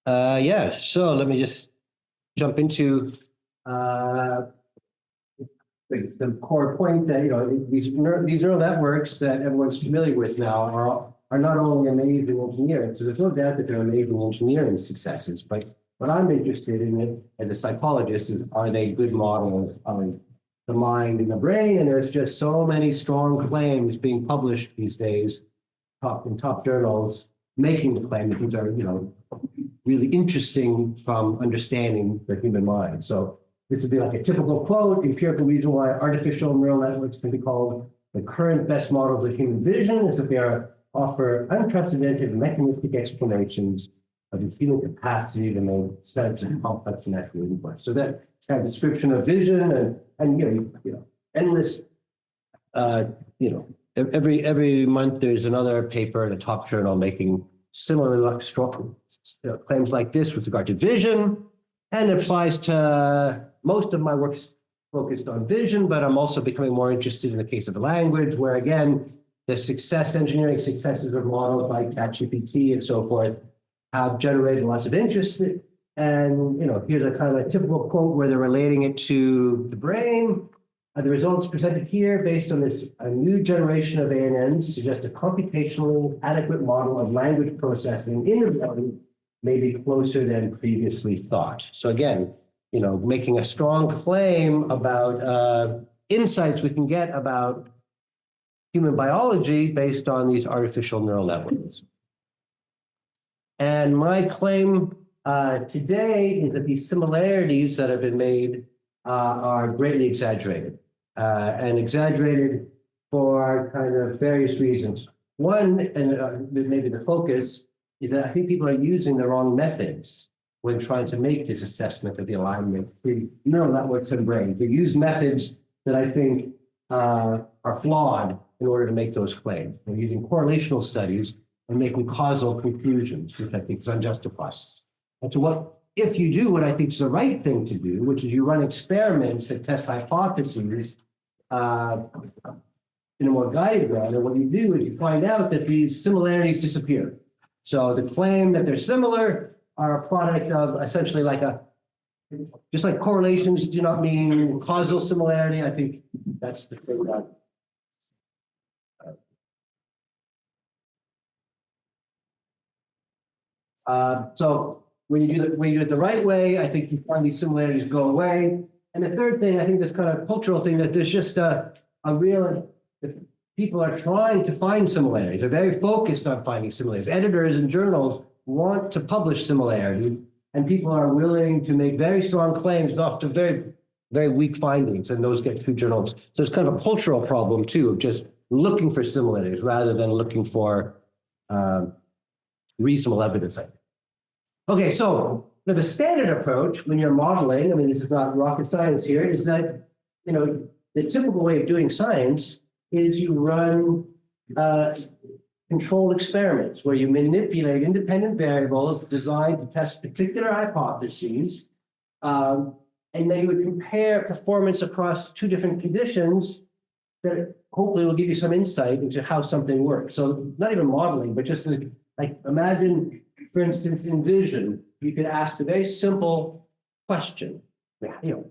Yeah, so let me just jump into uh, the core point that, these neural networks that everyone's familiar with now are not only amazing engineering, so there's no doubt that they're amazing engineering successes, but what I'm interested in it as a psychologist is, are they good models of the mind and the brain? And there's just so many strong claims being published these days, in top journals, making the claim that these are, really interesting from understanding the human mind. So this would be like a typical quote: empirical reason why artificial neural networks can be called the current best models of human vision is that they offer unprecedented mechanistic explanations of the human capacity to make sense of complex natural inputs. So that kind of description of vision and endless, every month there's another paper in a top journal making similarly strong claims like this with regard to vision, and it applies to most of my work is focused on vision, but I'm also becoming more interested in the case of language, where again, the engineering successes of models like ChatGPT and so forth have generated lots of interest. And here's a kind of a typical quote where they're relating it to the brain. The results presented here, based on a new generation of DNNs, suggest a computationally adequate model of language processing in the brain may be closer than previously thought. So again, making a strong claim about insights we can get about human biology based on these artificial neural networks. And my claim today is that these similarities that have been made are greatly exaggerated, and exaggerated for kind of various reasons. One, and maybe the focus, is that I think people are using the wrong methods when trying to make this assessment of the alignment between neural networks and brains. They use methods that I think are flawed in order to make those claims. They're using correlational studies and making causal conclusions, which I think is unjustified. And so if you do what I think is the right thing to do, which is you run experiments that test hypotheses in a more guided manner, what you do is you find out that these similarities disappear. So the claim that they're similar are a product of essentially just like correlations do not mean causal similarity. I think that's the thing that so when you do it the right way, I think you find these similarities go away. And the third thing, I think this kind of cultural thing, that there's just a real, if people are trying to find similarities, they're very focused on finding similarities. Editors and journals want to publish similarities, and people are willing to make very strong claims off to very, very weak findings, and those get through journals. So it's kind of a cultural problem too, of just looking for similarities rather than looking for reasonable evidence. Okay, so the standard approach when you're modeling, I mean, this is not rocket science here, is that, the typical way of doing science is you run controlled experiments where you manipulate independent variables designed to test particular hypotheses, and then you would compare performance across two different conditions that hopefully will give you some insight into how something works. So not even modeling, but just like imagine, for instance, in vision, you could ask a very simple question.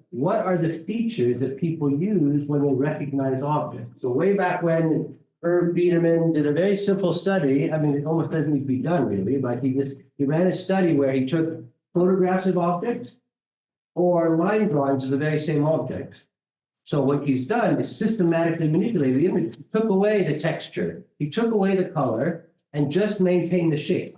What are the features that people use when they recognize objects? So way back when Irv Biederman did a very simple study. I mean, it almost doesn't need to be done really, but he ran a study where he took photographs of objects or line drawings of the very same object. So what he's done is systematically manipulated the image, took away the texture, he took away the color, and just maintained the shape.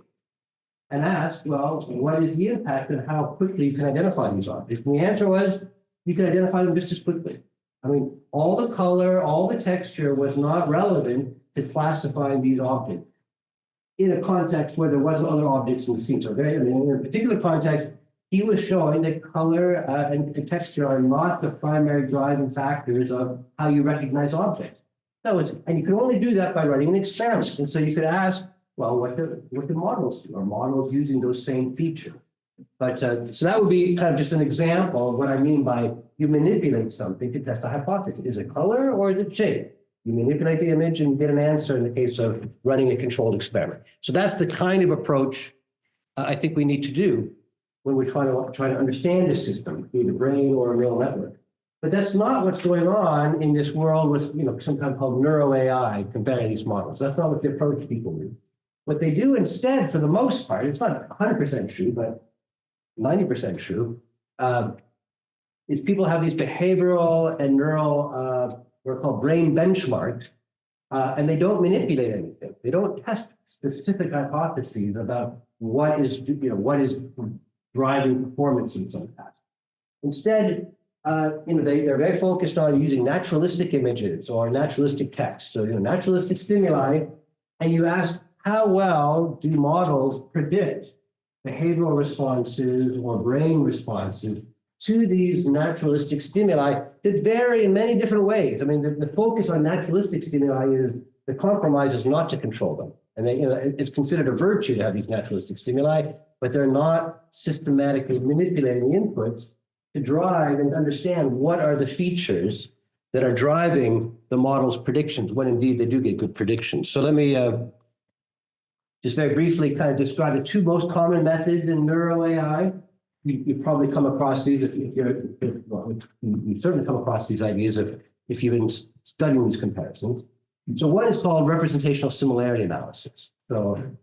And asked, well, what is the impact of how quickly you can identify these objects? And the answer was, you can identify them just as quickly. I mean, all the color, all the texture was not relevant to classifying these objects in a context where there wasn't other objects in the scene. So in a particular context, he was showing that color and texture are not the primary driving factors of how you recognize objects. And you can only do that by running an experiment. And so you could ask, well, what do models do? Are models using those same features? But so that would be kind of just an example of what I mean by you manipulate something to test a hypothesis. Is it color or is it shape? You manipulate the image and you get an answer in the case of running a controlled experiment. So that's the kind of approach I think we need to do when we're trying to understand a system, be it a brain or a neural network. But that's not what's going on in this world with, sometimes called neuro AI comparing these models. That's not what the approach people do. What they do instead, for the most part, it's not 100% true, but 90% true, is people have these behavioral and neural, what are called brain benchmarks, and they don't manipulate anything. They don't test specific hypotheses about what is driving performance in some task. Instead, they're very focused on using naturalistic images or naturalistic text. So, naturalistic stimuli, and you ask, how well do models predict behavioral responses or brain responses to these naturalistic stimuli that vary in many different ways? I mean, the focus on naturalistic stimuli is the compromise is not to control them. And it's considered a virtue to have these naturalistic stimuli, but they're not systematically manipulating the inputs to drive and understand what are the features that are driving the model's predictions, when indeed they do get good predictions. So let me just very briefly kind of describe the two most common methods in neuro AI. You've probably come across these you've certainly come across these ideas if you've been studying these comparisons. So one is called representational similarity analysis. So,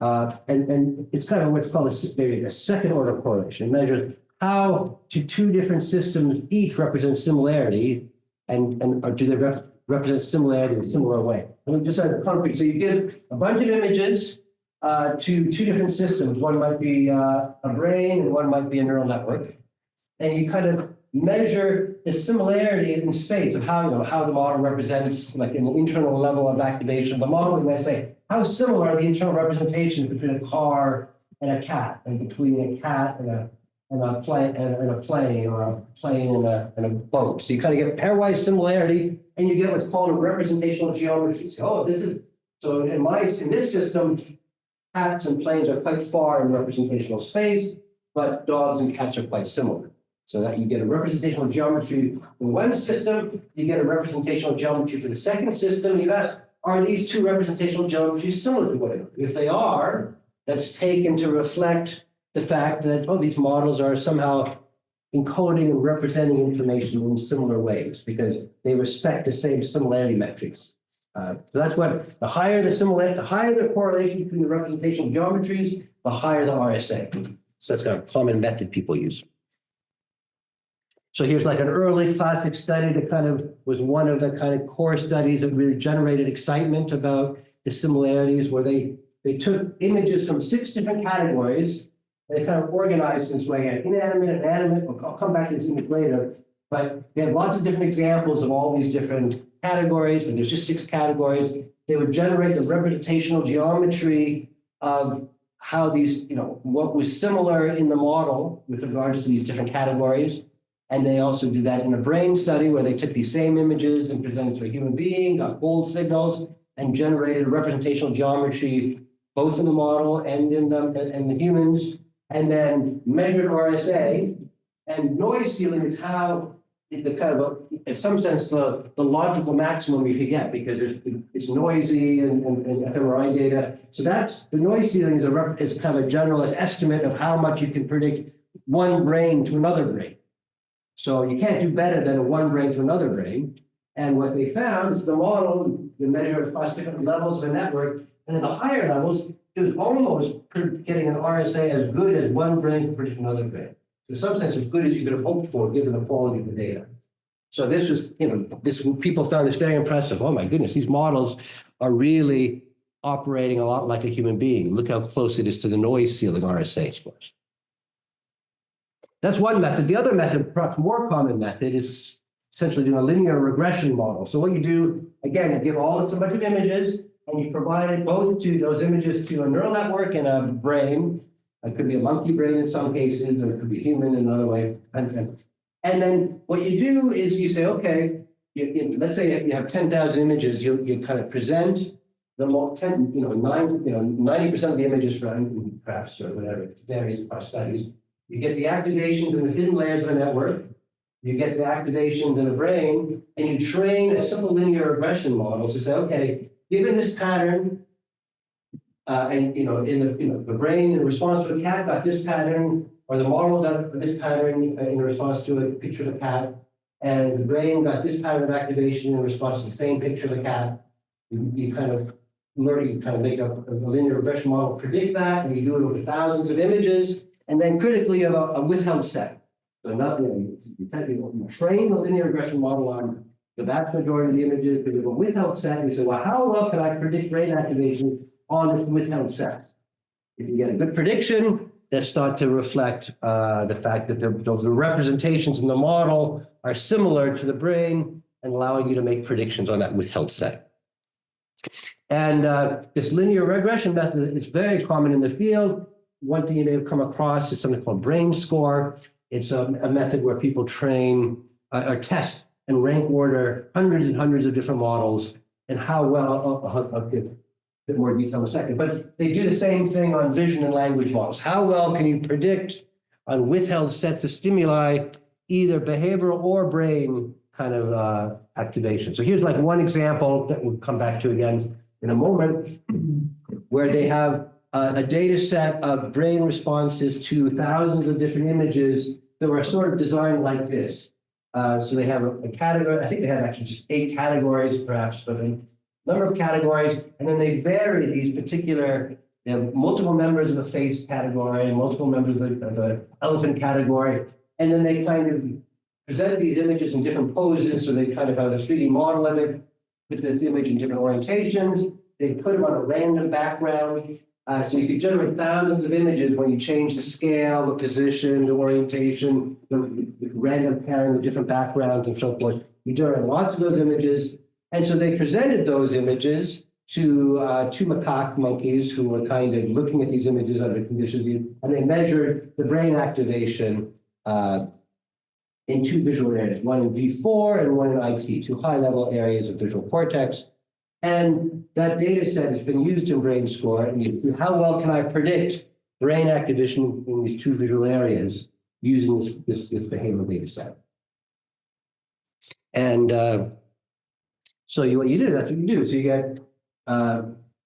and it's kind of what's called a second order correlation. It measures how do two different systems each represent similarity or do they represent similarity in a similar way. And we just had a concrete. So you give a bunch of images to two different systems. One might be a brain and one might be a neural network. And you kind of measure the similarity in space of how the model represents, like in the internal level of activation of the model. We might say, how similar are the internal representations between a car and a cat, and between a cat and a plane or a plane and a boat. So you kind of get pairwise similarity, and you get what's called a representational geometry. So, in this system, cats and planes are quite far in representational space, but dogs and cats are quite similar. So that you get a representational geometry in one system, you get a representational geometry for the second system. You ask, are these two representational geometries similar to one another? If they are, that's taken to reflect the fact that, these models are somehow encoding and representing information in similar ways because they respect the same similarity metrics. So that's what the higher the correlation between the representational geometries, the higher the RSA. So that's kind of a common method people use. So here's like an early classic study that kind of was one of the kind of core studies that really generated excitement about the similarities, where they took images from 6 different categories. They kind of organized in this way, inanimate and animate. I'll come back to this image later. But they had lots of different examples of all these different categories, but there's just 6 categories. They would generate the representational geometry of how these, what was similar in the model with regards to these different categories. And they also did that in a brain study where they took these same images and presented to a human being, got gold signals, and generated representational geometry both in the model and in the humans, and then measured RSA. And noise ceiling is how the kind of, in some sense, the logical maximum you could get, because it's noisy and fMRI data. So that's the noise ceiling is kind of a generalized estimate of how much you can predict one brain to another brain. So you can't do better than a one brain to another brain. And what they found is the model, you measure across different levels of a network, and in the higher levels, it was almost getting an RSA as good as one brain to predict another brain. In some sense, as good as you could have hoped for, given the quality of the data. So this was, people found this very impressive. Oh my goodness, these models are really operating a lot like a human being. Look how close it is to the noise ceiling RSA scores. That's one method. The other method, perhaps more common method, is essentially doing a linear regression model. So what you do, again, you give all this a bunch of images, and you provide both to those images to a neural network and a brain. It could be a monkey brain in some cases, and it could be human in another way. And then what you do is you say, okay, let's say you have 10,000 images. You kind of present the 90% of the images from perhaps or whatever, it varies across studies. You get the activations in the hidden layers of a network. You get the activations in the brain, and you train a simple linear regression model to say, okay, given this pattern, And the brain in response to a cat got this pattern, or the model got this pattern in response to a picture of a cat, and the brain got this pattern of activation in response to the same picture of the cat. You kind of learn, you kind of make up a linear regression model, predict that, and you do it over thousands of images, and then critically you have a withheld set. So nothing, you train the linear regression model on the vast majority of the images, but you have a withheld set, and you say, well, how well can I predict brain activation on this withheld set? If you get a good prediction, that's thought to reflect the fact that the representations in the model are similar to the brain and allowing you to make predictions on that withheld set. And this linear regression method is very common in the field. One thing you may have come across is something called brain score. It's a method where people train or test and rank order hundreds and hundreds of different models and how well, I'll give a bit more detail in a second, but they do the same thing on vision and language models. How well can you predict on withheld sets of stimuli, either behavioral or brain kind of activation? So here's like one example that we'll come back to again in a moment, where they have a data set of brain responses to thousands of different images that were sort of designed like this. So they have a category, I think they have actually just 8 categories, perhaps, but a number of categories, and then they vary these particular, they have multiple members of the face category and multiple members of the elephant category, and then they kind of present these images in different poses, so they kind of have a 3D model of it with this image in different orientations. They put them on a random background, so you could generate thousands of images when you change the scale, the position, the orientation, the random pairing of different backgrounds and so forth. You generate lots of those images. And so they presented those images to 2 macaque monkeys who were kind of looking at these images under conditions, and they measured the brain activation in 2 visual areas, one in V4 and one in IT, 2 high-level areas of visual cortex. And that data set has been used in brain score. And how well can I predict brain activation in these 2 visual areas using this behavioral data set? And so what you do, that's what you do. So you get,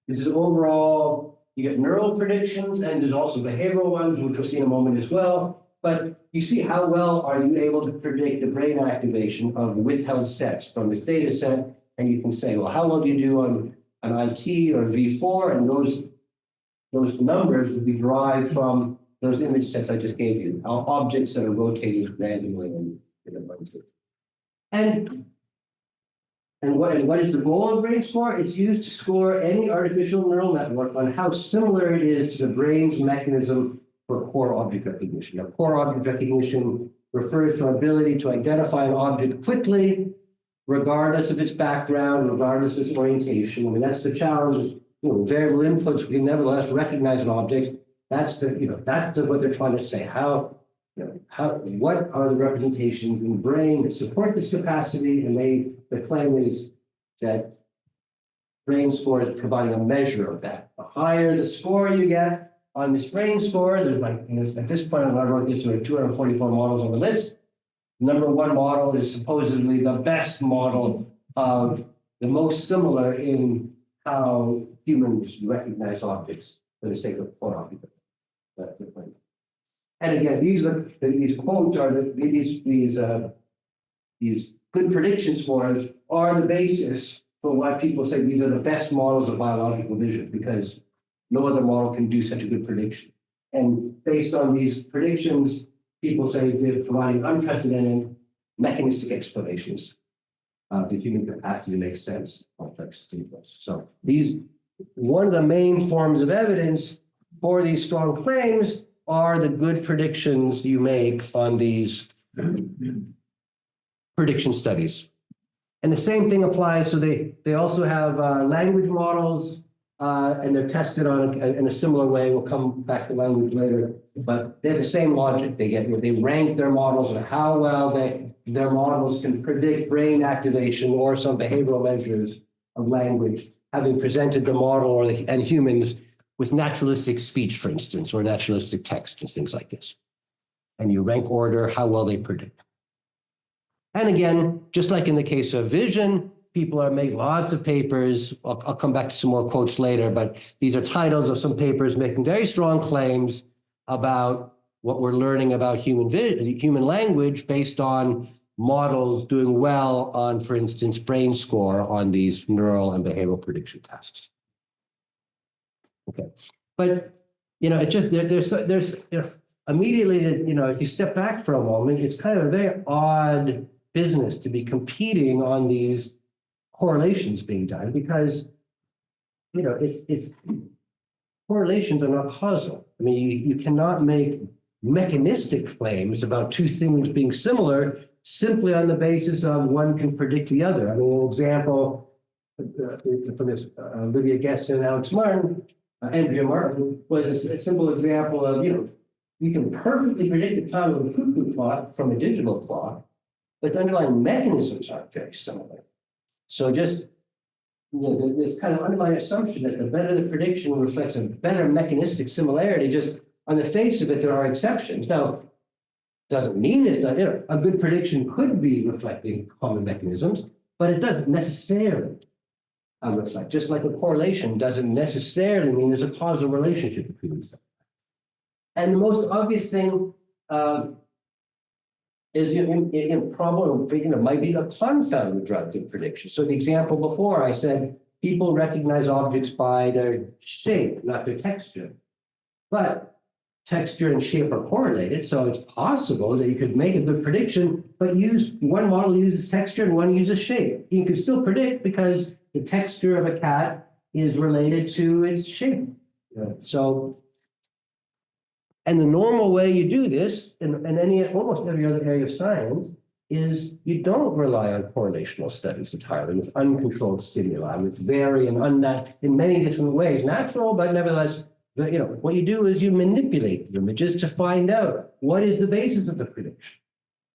this is overall, you get neural predictions, and there's also behavioral ones, which we'll see in a moment as well. But you see how well are you able to predict the brain activation of withheld sets from this data set. And you can say, well, how well do you do on an IT or V4? And those numbers would be derived from those image sets I just gave you, objects that are rotating randomly in a bunch. And what is the goal of brain score? It's used to score any artificial neural network on how similar it is to the brain's mechanism for core object recognition. Now, core object recognition refers to our ability to identify an object quickly, regardless of its background, regardless of its orientation. I mean, that's the challenge. Variable inputs, we can nevertheless recognize an object. That's what they're trying to say. What are the representations in the brain that support this capacity? And the claim is that brain score is providing a measure of that. The higher the score you get on this brain score, there's at this point, I wrote this, there are 244 models on the list. Number 1 model is supposedly the best model of the most similar in how humans recognize objects for the sake of core object. That's the point. And again, these quotes are these good prediction scores are the basis for why people say these are the best models of biological vision, because no other model can do such a good prediction. And based on these predictions, people say they're providing unprecedented mechanistic explanations of the human capacity to make sense of complex stimuli. So one of the main forms of evidence for these strong claims are the good predictions you make on these prediction studies. And the same thing applies. So they also have language models, and they're tested on in a similar way. We'll come back to language later, but they have the same logic. They rank their models and how well their models can predict brain activation or some behavioral measures of language, having presented the model and humans with naturalistic speech, for instance, or naturalistic text and things like this. And you rank order how well they predict. And again, just like in the case of vision, people are making lots of papers. I'll come back to some more quotes later, but these are titles of some papers making very strong claims about what we're learning about human language based on models doing well on, for instance, brain score on these neural and behavioral prediction tasks. Okay, but it just there's immediately, if you step back for a moment, it's kind of a very odd business to be competing on these correlations being done because, it's correlations are not causal. I mean, you cannot make mechanistic claims about two things being similar simply on the basis of one can predict the other. I mean, an example from this Olivia Guest and Alex Martin, Andrea Martin, was a simple example of, you can perfectly predict the time of a cuckoo clock from a digital clock, but the underlying mechanisms aren't very similar. So just this kind of underlying assumption that the better the prediction reflects a better mechanistic similarity, just on the face of it, there are exceptions. Now, doesn't mean it's not, a good prediction could be reflecting common mechanisms, but it doesn't necessarily reflect. Just like a correlation doesn't necessarily mean there's a causal relationship between these things. And the most obvious thing is in problem, might be a confound drug in prediction. So the example before, I said people recognize objects by their shape, not their texture. But texture and shape are correlated, so it's possible that you could make a good prediction, but one model uses texture and one uses shape. You can still predict because the texture of a cat is related to its shape. And the normal way you do this in almost every other area of science is you don't rely on correlational studies entirely with uncontrolled stimuli, which vary in many different ways, natural, but nevertheless, what you do is you manipulate the images to find out what is the basis of the prediction.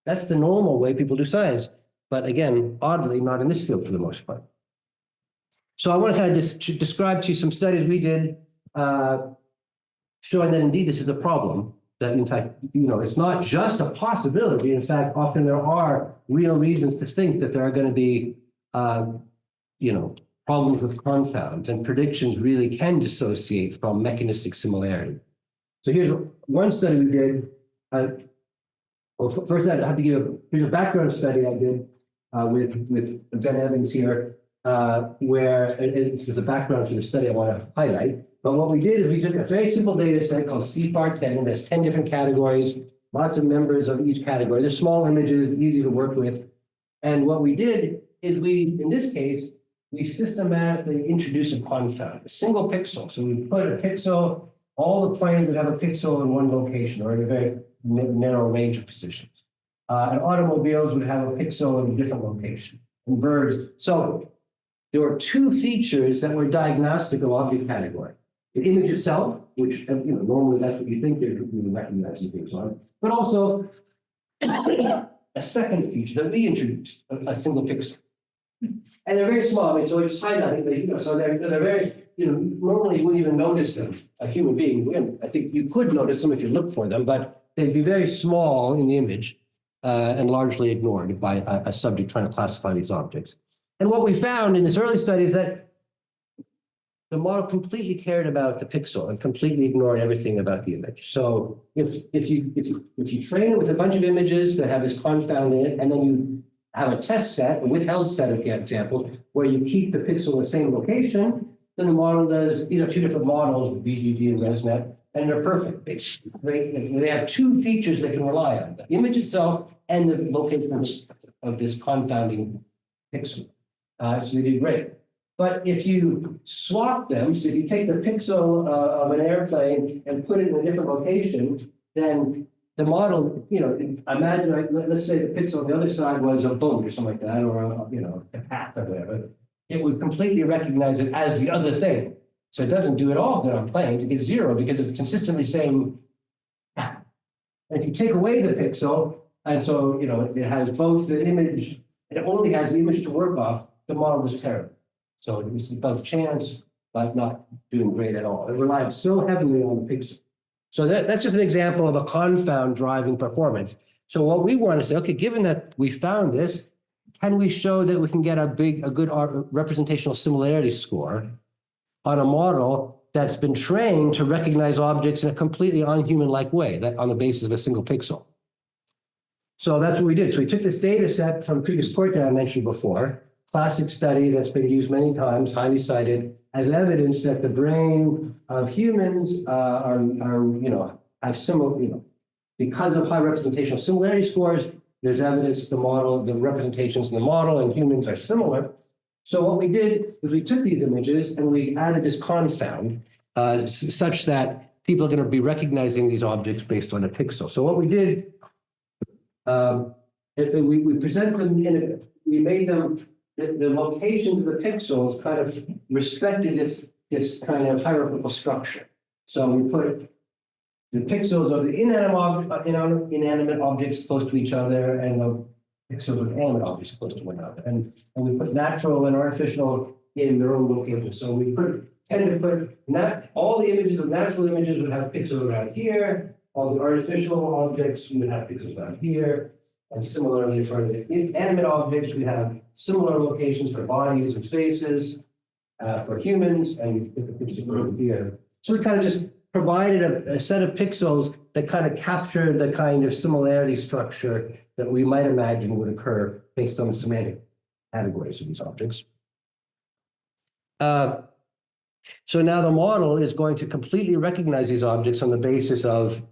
That's the normal way people do science, but again, oddly, not in this field for the most part. So I want to kind of describe to you some studies we did showing that indeed this is a problem, that in fact, it's not just a possibility. In fact, often there are real reasons to think that there are going to be, problems with confounds, and predictions really can dissociate from mechanistic similarity. So here's one study we did. First I have to here's a background study I did with Ben Evans here, where this is a background for the study I want to highlight. But what we did is we took a very simple data set called CFAR10, and there's 10 different categories, lots of members of each category. They're small images, easy to work with. And what we did is in this case, we systematically introduced a confound, a single pixel. So we put a pixel, all the planes would have a pixel in one location or in a very narrow range of positions. And automobiles would have a pixel in a different location, and birds. So there were two features that were diagnostic of object category. The image itself, which normally that's what you think they're recognizing things on, but also a second feature that we introduced, a single pixel. And they're very small, so it's highlighting, so they're very, normally you wouldn't even notice them, a human being. I think you could notice them if you look for them, but they'd be very small in the image and largely ignored by a subject trying to classify these objects. And what we found in this early study is that the model completely cared about the pixel and completely ignored everything about the image. So if you train it with a bunch of images that have this confound in it, and then you have a test set, a withheld set of examples, where you keep the pixel in the same location, then the model does, these are two different models, BGG and ResNet, and they're perfect. They have two features they can rely on, the image itself and the location of this confounding pixel. So they do great. But if you swap them, so if you take the pixel of an airplane and put it in a different location, then the model, imagine, let's say the pixel on the other side was a boat or something like that, or a path or whatever. It would completely recognize it as the other thing. So it doesn't do at all good on planes. It gets zero because it's consistently saying path. And if you take away the pixel, and so it has both the image, and it only has the image to work off, the model is terrible. So it's both chance, but not doing great at all. It relies so heavily on the pixel. So that's just an example of a confound driving performance. So what we want to say, okay, given that we found this, can we show that we can get a good representational similarity score on a model that's been trained to recognize objects in a completely unhuman-like way, that on the basis of a single pixel. So that's what we did. So we took this data set from the previous court that I mentioned before, classic study that's been used many times, highly cited, as evidence that the brain of humans have similar, because of high representational similarity scores, there's evidence the representations in the model and humans are similar. So what we did is we took these images and we added this confound such that people are going to be recognizing these objects based on a pixel. So what we did, we presented them we made them, the locations of the pixels kind of respected this kind of hierarchical structure. So we put the pixels of the inanimate objects close to each other and the pixels of animate objects close to one another. And we put natural and artificial in their own locations. So we tend to put all the images of natural images would have pixels around here. All the artificial objects would have pixels around here. And similarly for the inanimate objects, we have similar locations for bodies and faces, for humans, and the pixels over here. So we kind of just provided a set of pixels that kind of captured the kind of similarity structure that we might imagine would occur based on the semantic categories of these objects. So now the model is going to completely recognize these objects on the basis of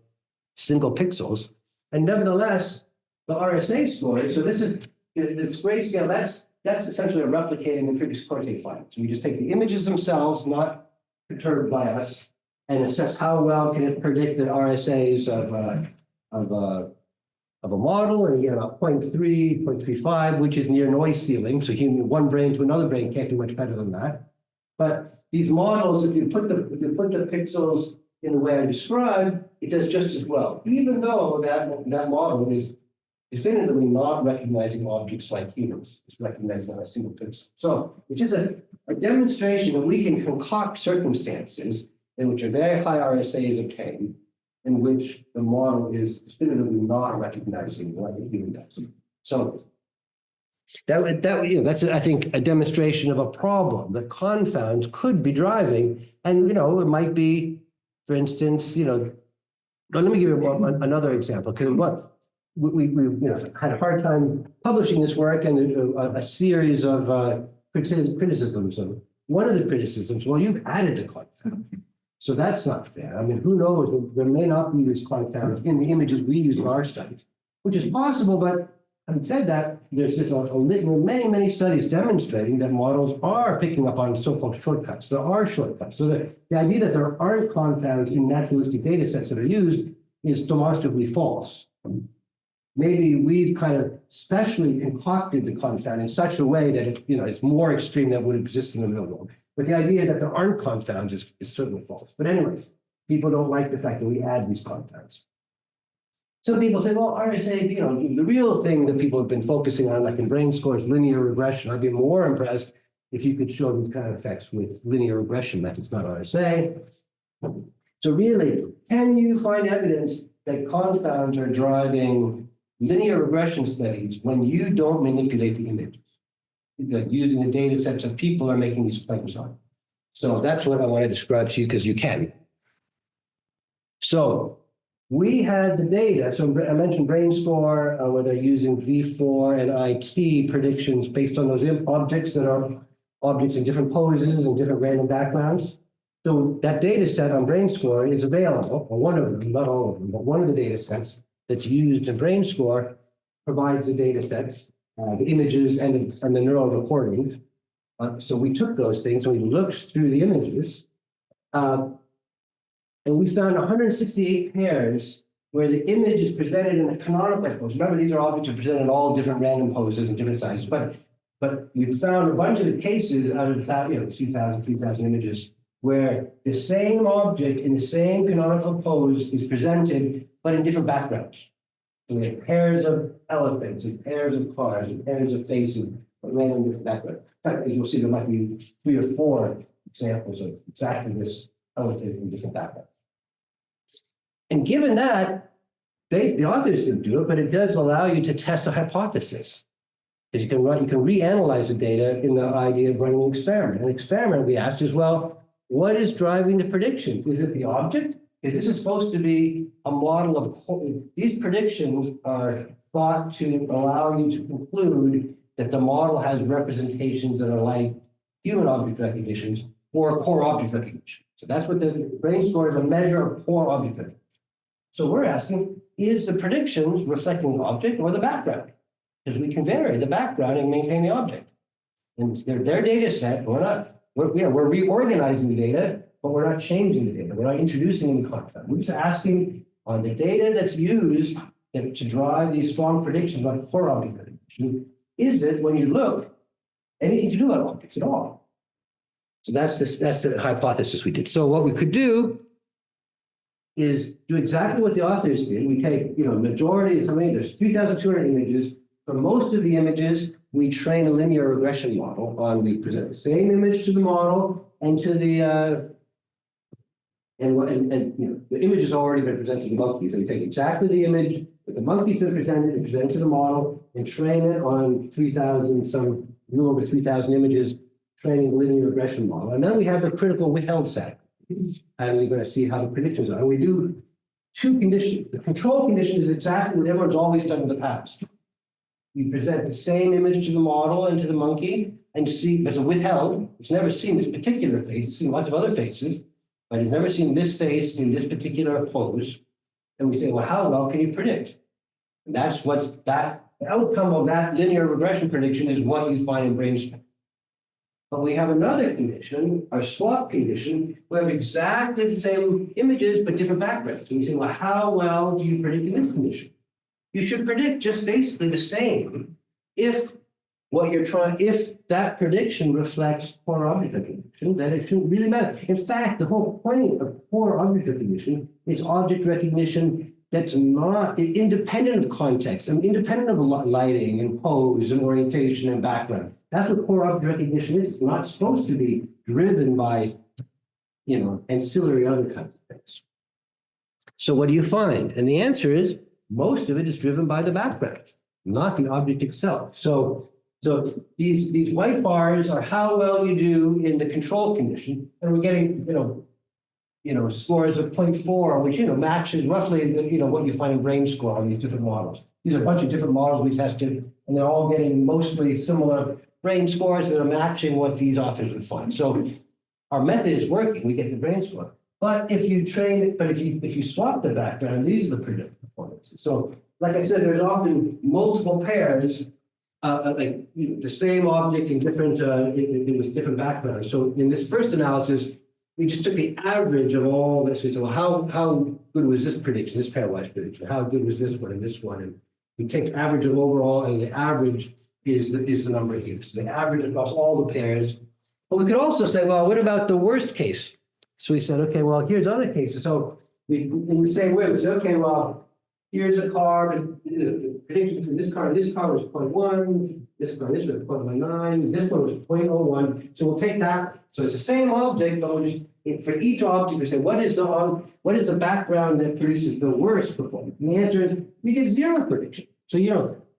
single pixels. And nevertheless, the RSA score, so this grayscale, that's essentially replicating the previous Corte findings. So we just take the images themselves, not perturbed by us, and assess how well can it predict the RSAs of a model, and you get about 0.3, 0.35, which is near noise ceiling. So one brain to another brain can't do much better than that. But these models, if you put the pixels in the way I described, it does just as well, even though that model is definitively not recognizing objects like humans. It's recognizing on a single pixel. So it's just a demonstration that we can concoct circumstances in which a very high RSA is obtained, in which the model is definitively not recognizing like a human does. So that's, I think, a demonstration of a problem that confounds could be driving. And, it might be, for instance, but let me give you another example, because we had a hard time publishing this work, and there's a series of criticisms. One of the criticisms, well, you've added the confound. So that's not fair. I mean, who knows? There may not be these confounds in the images we use in our studies, which is possible. But having said that, there's many studies demonstrating that models are picking up on so-called shortcuts. There are shortcuts. So the idea that there aren't confounds in naturalistic data sets that are used is demonstrably false. Maybe we've kind of specially concocted the confound in such a way that it's more extreme than would exist in the real world. But the idea that there aren't confounds is certainly false. But anyways, people don't like the fact that we add these confounds. Some people say, well, RSA, the real thing that people have been focusing on, like in brain scores, linear regression. I'd be more impressed if you could show these kind of effects with linear regression methods, not RSA. So really, can you find evidence that confounds are driving linear regression studies when you don't manipulate the images? Using the data sets that people are making these claims on. So that's what I want to describe to you, because you can. So we had the data. So I mentioned brain score, where they're using V4 and IT predictions based on those objects that are objects in different poses and different random backgrounds. So that data set on brain score is available, or one of them, not all of them, but one of the data sets that's used in brain score provides the data sets, the images and the neural recordings. So we took those things and we looked through the images, and we found 168 pairs where the image is presented in a canonical pose. Remember, these are objects that are presented in all different random poses and different sizes. But we found a bunch of cases out of 2,000, 3,000 images where the same object in the same canonical pose is presented, but in different backgrounds. So we have pairs of elephants and pairs of cars and pairs of faces, but random different backgrounds. In fact, as you'll see, there might be 3 or 4 examples of exactly this elephant in different backgrounds. And given that, the authors didn't do it, but it does allow you to test a hypothesis. Because you can reanalyze the data in the idea of running an experiment. An experiment, we asked, is, well, what is driving the predictions? Is it the object? Because this is supposed to be a model of, these predictions are thought to allow you to conclude that the model has representations that are like human object recognitions or core object recognition. So that's what the brain score is, a measure of core object recognition. So we're asking, is the predictions reflecting the object or the background? Because we can vary the background and maintain the object. And their data set, we're reorganizing the data, but we're not changing the data. We're not introducing any content. We're just asking on the data that's used to drive these strong predictions about core object recognition, is it, when you look, anything to do about objects at all? So that's the hypothesis we did. So what we could do is do exactly what the authors did. We take, majority, there's 3,200 images. For most of the images, we train a linear regression model we present the same image to the model and to the, the image has already been presented to the monkeys. So we take exactly the image that the monkeys have presented and present it to the model and train it on 3,000, some little over 3,000 images, training a linear regression model. And then we have the critical withheld set. And we're going to see how the predictions are. And we do two conditions. The control condition is exactly what everyone's always done in the past. You present the same image to the model and to the monkey and see, there's a withheld. It's never seen this particular face. It's seen lots of other faces, but it's never seen this face in this particular pose. And we say, well, how well can you predict? And that's the outcome of that linear regression prediction is what you find in brainstorm. But we have another condition, our swap condition, we have exactly the same images, but different backgrounds. And you say, well, how well do you predict in this condition? You should predict just basically the same if that prediction reflects core object recognition, then it shouldn't really matter. In fact, the whole point of core object recognition is object recognition that's not independent of context, independent of lighting and pose and orientation and background. That's what core object recognition is. It's not supposed to be driven by, ancillary other kinds of things. So what do you find? And the answer is most of it is driven by the background, not the object itself. So these white bars are how well you do in the control condition, and we're getting, scores of 0.4, which, matches roughly what you find in brain score on these different models. These are a bunch of different models we tested, and they're all getting mostly similar brain scores that are matching what these authors would find. So our method is working, we get the brain score. But if you swap the background, these are the predicted performances. So like I said, there's often multiple pairs, the same object in different, with different backgrounds. So in this first analysis, we just took the average of all this. We said, well, how good was this prediction, this pairwise prediction? How good was this one and this one? And we take the average of overall, and the average is the number here. So the average across all the pairs. But we could also say, well, what about the worst case? So we said, okay, well, here's other cases. So we, in the same way, we said, okay, well, here's a car, but the prediction for this car and this car was 0.1, this car, this was 0.19, this one was 0.01. So we'll take that. So it's the same object, but we'll just, for each object, we say, what is the background that produces the worst performance? And the answer is, we get 0 prediction. So,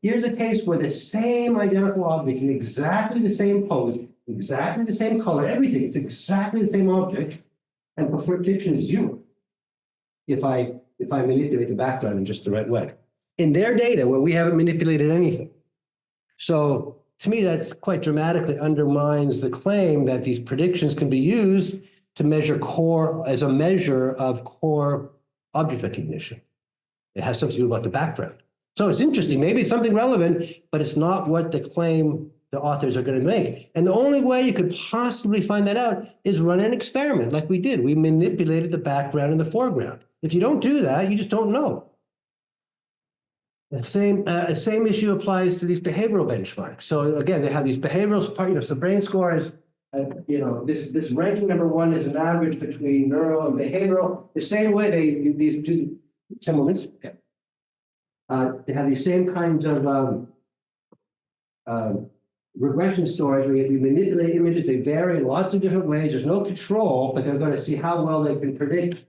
here's a case where the same identical object in exactly the same pose, exactly the same color, everything, it's exactly the same object, and prediction is 0 if I manipulate the background in just the right way. In their data, where we haven't manipulated anything. So to me, that's quite dramatically undermines the claim that these predictions can be used to measure as a measure of core object recognition. It has something to do about the background. So it's interesting, maybe it's something relevant, but it's not what the claim the authors are going to make. And the only way you could possibly find that out is run an experiment like we did. We manipulated the background and the foreground. If you don't do that, you just don't know. The same issue applies to these behavioral benchmarks. So again, they have these behavioral, so brain scores, this ranking number 1 is an average between neural and behavioral. The same way these do 10 moments. Okay. They have these same kinds of regression stories where we manipulate images. They vary in lots of different ways. There's no control, but they're going to see how well they can predict,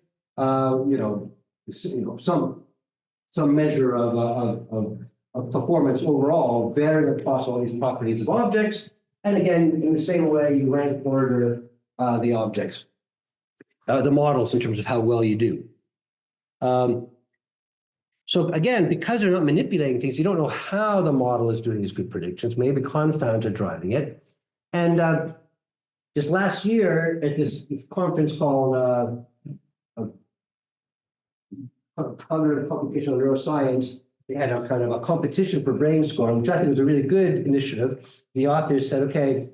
some measure of of performance overall varying across all these properties of objects. And again, in the same way, you rank order the objects, the models in terms of how well you do. So again, because they're not manipulating things, you don't know how the model is doing these good predictions. Maybe confounds are driving it. And just last year at this conference called Cognitive Computational Neuroscience, they had a kind of a competition for brain scoring, which I think was a really good initiative. The authors said, okay,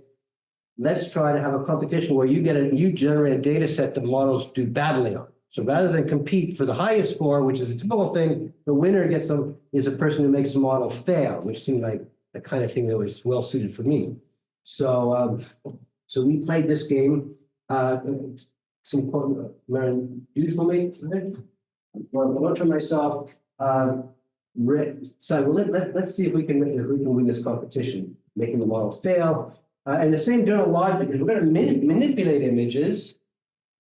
let's try to have a competition where you generate a data set that models do badly on. So rather than compete for the highest score, which is a typical thing, the winner is a person who makes the model fail, which seemed like the kind of thing that was well suited for me. So we played this game. Some quote, beautiful mate. Well, I looked at myself. So let's see if we can win this competition, making the model fail. And the same general logic is we're going to manipulate images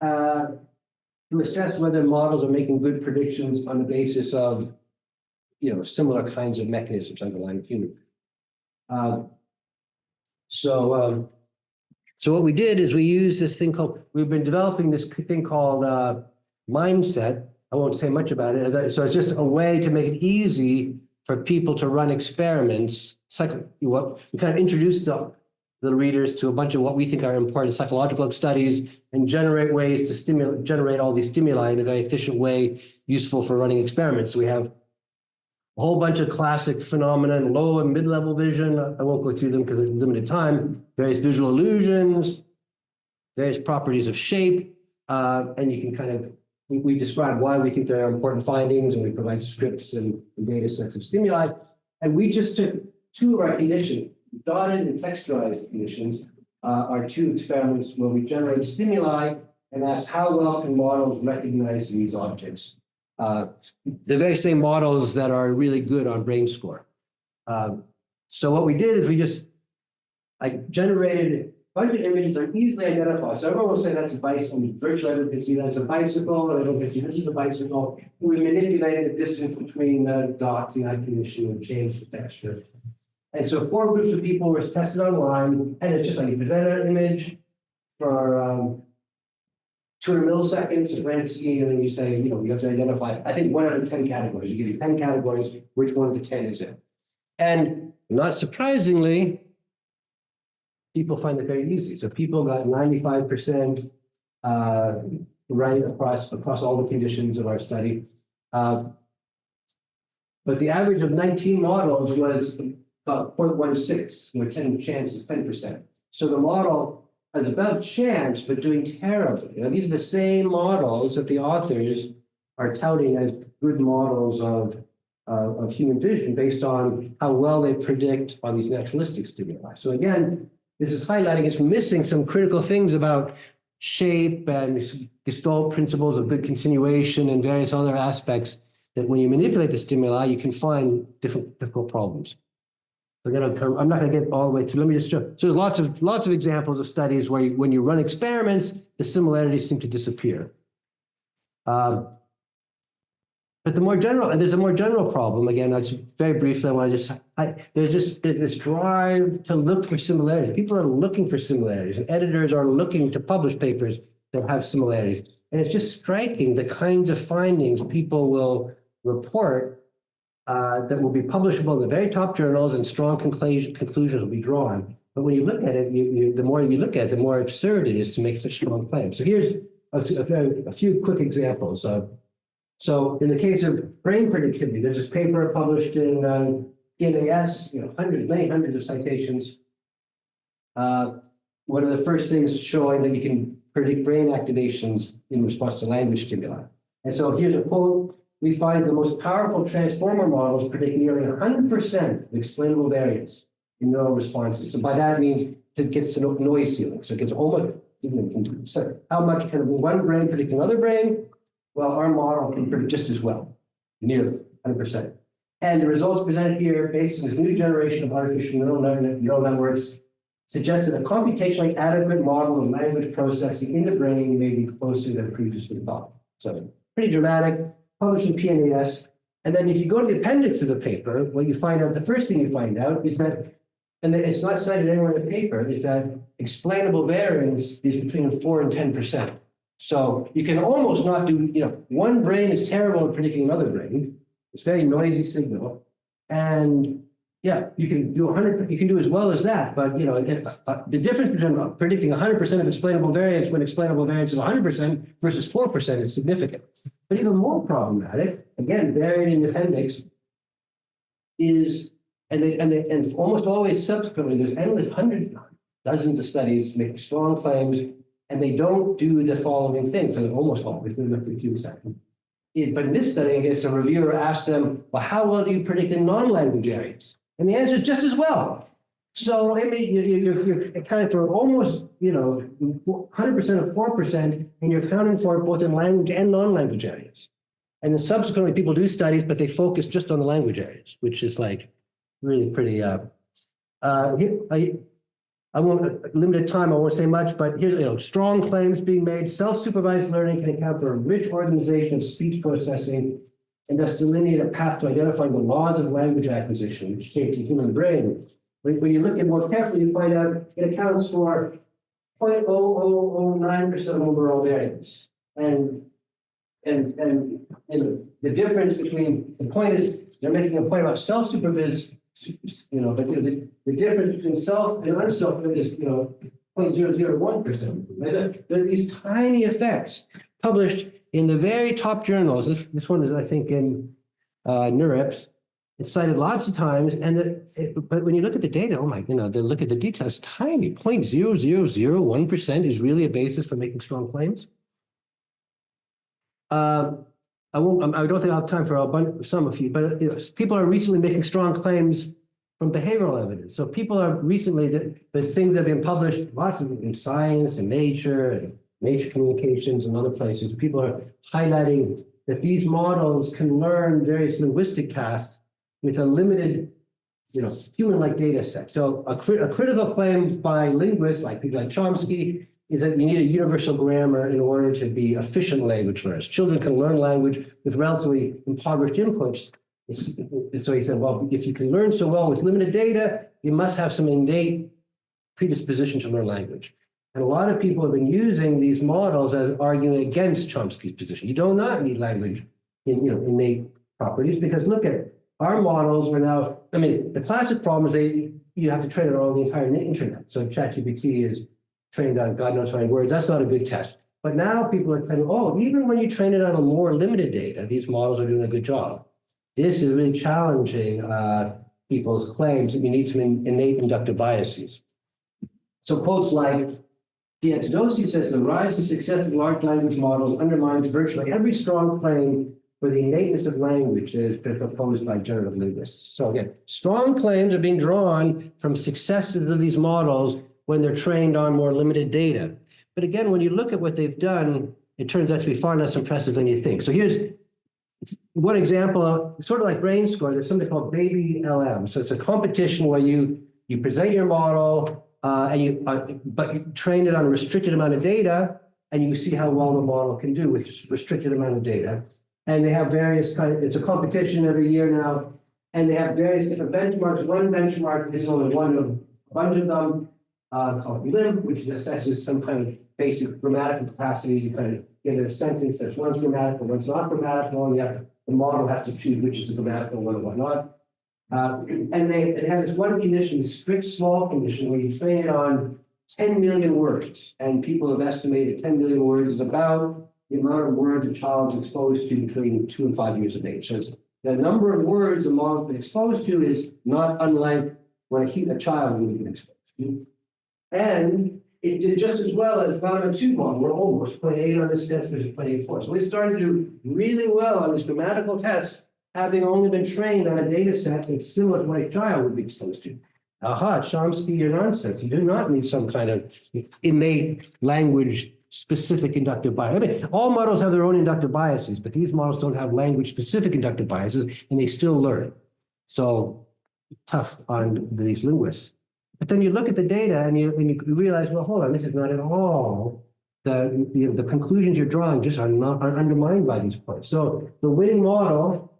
to assess whether models are making good predictions on the basis of, similar kinds of mechanisms underlying human. So what we did is we used this thing we've been developing this thing called mindset. I won't say much about it. So it's just a way to make it easy for people to run experiments. We kind of introduce the readers to a bunch of what we think are important psychological studies and generate ways to generate all these stimuli in a very efficient way, useful for running experiments. So we have a whole bunch of classic phenomena, low and mid-level vision. I won't go through them because there's limited time. Various visual illusions, various properties of shape, and you can kind of, we describe why we think there are important findings, and we provide scripts and data sets of stimuli. And we just took two of our conditions, dotted and texturized conditions, are two experiments where we generate stimuli and ask how well can models recognize these objects. The very same models that are really good on brain score. So what we did is I generated a bunch of images that are easily identified. So everyone will say that's a bicycle. Virtually everyone can see that's a bicycle, and everyone can see this is a bicycle. We manipulated the distance between dots in that condition and changed the texture. And so 4 groups of people were tested online, and it's just like you present an image for 200 milliseconds, grand scheme, and then you say, you have to identify, I think 1 out of 10 categories. You give you 10 categories, which one of the 10 is it? And not surprisingly, people find it very easy. So people got 95% right across all the conditions of our study. But the average of 19 models was about 0.16, where 10 chance is 10%. So the model has about chance, but doing terribly. These are the same models that the authors are touting as good models of human vision based on how well they predict on these naturalistic stimuli. So again, this is highlighting it's missing some critical things about shape and Gestalt principles of good continuation and various other aspects that when you manipulate the stimuli, you can find difficult problems. I'm not going to get all the way through. Let me just show. So there's lots of examples of studies where when you run experiments, the similarities seem to disappear. But there's a more general problem. Again, very briefly, I want to there's this drive to look for similarities. People are looking for similarities, and editors are looking to publish papers that have similarities. And it's just striking the kinds of findings people will report that will be publishable in the very top journals, and strong conclusions will be drawn. But when you look at it, the more you look at it, the more absurd it is to make such strong claims. So here's a few quick examples. So in the case of brain predictivity, there's this paper published in DNNs, many hundreds of citations. One of the first things showing that you can predict brain activations in response to language stimuli. And so here's a quote. We find the most powerful transformer models predict nearly 100% of explainable variance in neural responses. So by that means it gets to noise ceiling. So it gets almost, so how much can one brain predict another brain? Well, our model can predict just as well, nearly 100%. And the results presented here, based on this new generation of artificial neural networks, suggest that a computationally adequate model of language processing in the brain may be closer than previously thought. So pretty dramatic, published in PNAS. And then if you go to the appendix of the paper, what you find out, the first thing you find out is that, and it's not cited anywhere in the paper, is that explainable variance is between 4 and 10%. So you can almost not do, one brain is terrible at predicting another brain. It's very noisy signal. And yeah, you can do 100, you can do as well as that, but the difference between predicting 100% of explainable variance when explainable variance is 100% versus 4% is significant. But even more problematic, again, buried in the appendix, is, and almost always subsequently, there's endless hundreds, dozens of studies making strong claims, and they don't do the following things, so almost always, with a few exceptions. But in this study, I guess a reviewer asked them, well, how well do you predict in non-language areas? And the answer is just as well. So I mean, you're accounting for almost, 100% of 4%, and you're accounting for it both in language and non-language areas. And then subsequently, people do studies, but they focus just on the language areas, which is like really pretty. I won't, limited time, I won't say much, but here's, strong claims being made. Self-supervised learning can account for a rich organization of speech processing and thus delineate a path to identifying the laws of language acquisition, which shapes the human brain. When you look at more carefully, you find out it accounts for 0.0009% of overall variance. And the difference between, the point is, they're making a point about self-supervised, but the difference between self and unself is, 0.001%. There are these tiny effects published in the very top journals. This one is, I think, in NeurIPS. It's cited lots of times, but when you look at the data, they look at the details, tiny, 0.0001% is really a basis for making strong claims. I don't think I'll have time for some of you, but people are recently making strong claims from behavioral evidence. So people are recently, the things that have been published, lots of in Science and Nature Communications and other places, people are highlighting that these models can learn various linguistic tasks with a limited, human-like data set. So a critical claim by linguists, like people like Chomsky, is that you need a universal grammar in order to be efficient language learners. Children can learn language with relatively impoverished inputs. So he said, well, if you can learn so well with limited data, you must have some innate predisposition to learn language. And a lot of people have been using these models as arguing against Chomsky's position. You do not need language innate properties, because look at it. Our models are now, the classic problem is you have to train it on the entire internet. So ChatGPT is trained on God knows how many words. That's not a good test. But now people are claiming, even when you train it on a more limited data, these models are doing a good job. This is really challenging people's claims that you need some innate inductive biases. So quotes like, Piantadosi says the rise and success of large language models undermines virtually every strong claim for the innateness of language that has been proposed by generative linguists. So again, strong claims are being drawn from successes of these models when they're trained on more limited data. But again, when you look at what they've done, it turns out to be far less impressive than you think. So here's one example, sort of like brain score. There's something called Baby LM. So it's a competition where you present your model but you train it on a restricted amount of data, and you see how well the model can do with restricted amount of data. And they have various it's a competition every year now, and they have various different benchmarks. One benchmark is only one of a bunch of them, called LIM, which assesses some kind of basic grammatical capacity. You kind of get a sentence that's one's grammatical, one's not grammatical, and the model has to choose which is a grammatical one and whatnot. And it has this one condition, strict small condition, where you train it on 10 million words. And people have estimated 10 million words is about the amount of words a child is exposed to between 2 and 5 years of age. So the number of words a model has been exposed to is not unlike what a child would be exposed to. And it did just as well as Llama 2 model. We're almost 0.8 on this test versus 0.84. So we started to do really well on this grammatical test, having only been trained on a data set that's similar to what a child would be exposed to. Aha, Chomsky, you're nonsense. You do not need some kind of innate language-specific inductive bias. All models have their own inductive biases, but these models don't have language-specific inductive biases, and they still learn. So tough on these linguists. But then you look at the data and you realize, well, hold on, this is not at all the conclusions you're drawing just are undermined by these points. So the winning model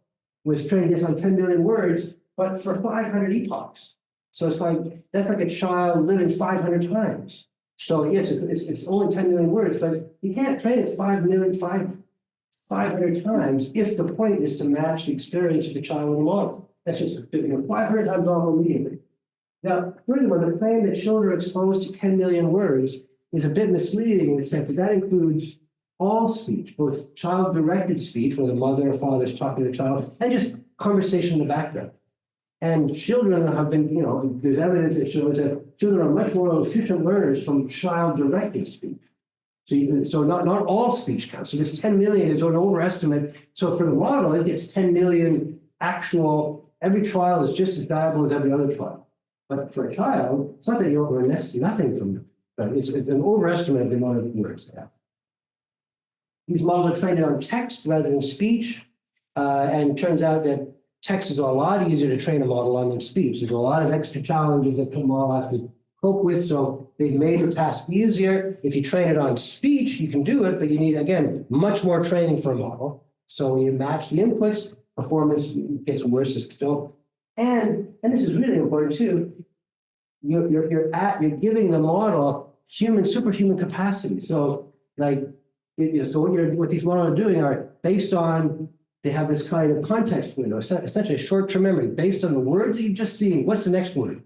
was trained just on 10 million words, but for 500 epochs. So it's like, that's like a child living 500 times. So yes, it's only 10 million words, but you can't train it 500 times if the point is to match the experience of the child in the model. That's just 500 times off immediately. Now, furthermore, the claim that children are exposed to 10 million words is a bit misleading in the sense that includes all speech, both child-directed speech, where the mother or father is talking to the child, and just conversation in the background. And children have been, there's evidence that shows that children are much more efficient learners from child-directed speech. So not all speech counts. So this 10 million is an overestimate. So for the model, it gets 10 million actual. Every trial is just as valuable as every other trial. But for a child, it's not that you learn nothing from them. But it's an overestimate of the amount of words they have. These models are trained on text rather than speech. And it turns out that text is a lot easier to train a model on than speech. There's a lot of extra challenges that the model has to cope with. So they've made the task easier. If you train it on speech, you can do it, but you need, again, much more training for a model. So when you match the inputs, performance gets worse still. And this is really important too, you're giving the model superhuman capacity. So what these models are doing are based on, they have this kind of context window, essentially short-term memory, based on the words that you've just seen. What's the next word?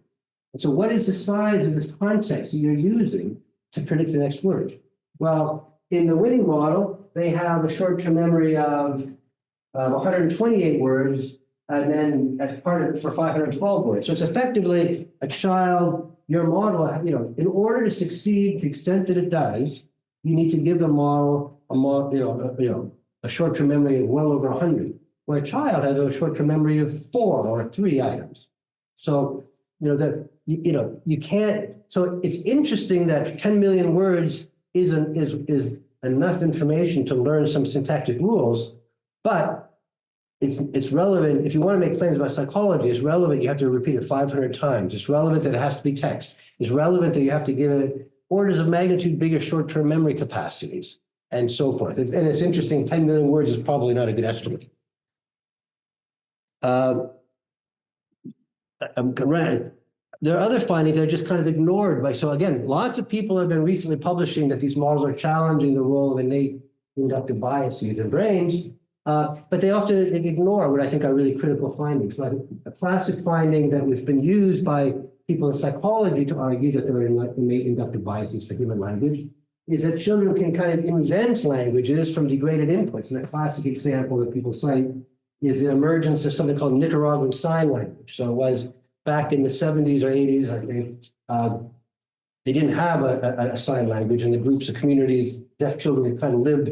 And so what is the size of this context that you're using to predict the next word? Well, in the winning model, they have a short-term memory of 128 words, and then as part of it for 512 words. So it's effectively a child, your model, in order to succeed to the extent that it does, you need to give the model a short-term memory of well over 100, where a child has a short-term memory of 4 or 3 items. So, you can't, so it's interesting that 10 million words is enough information to learn some syntactic rules, but it's relevant. If you want to make claims about psychology, it's relevant. You have to repeat it 500 times. It's relevant that it has to be text. It's relevant that you have to give it orders of magnitude bigger short-term memory capacities and so forth. It's interesting, 10 million words is probably not a good estimate. There are other findings that are just kind of ignored. So again, lots of people have been recently publishing that these models are challenging the role of innate inductive biases in brains. But they often ignore what I think are really critical findings. Like a classic finding that has been used by people in psychology to argue that there are innate inductive biases for human language is that children can kind of invent languages from degraded inputs. And a classic example that people cite is the emergence of something called Nicaraguan Sign Language. So it was back in the 70s or 80s, I think, they didn't have a sign language, and the groups of communities, deaf children, kind of lived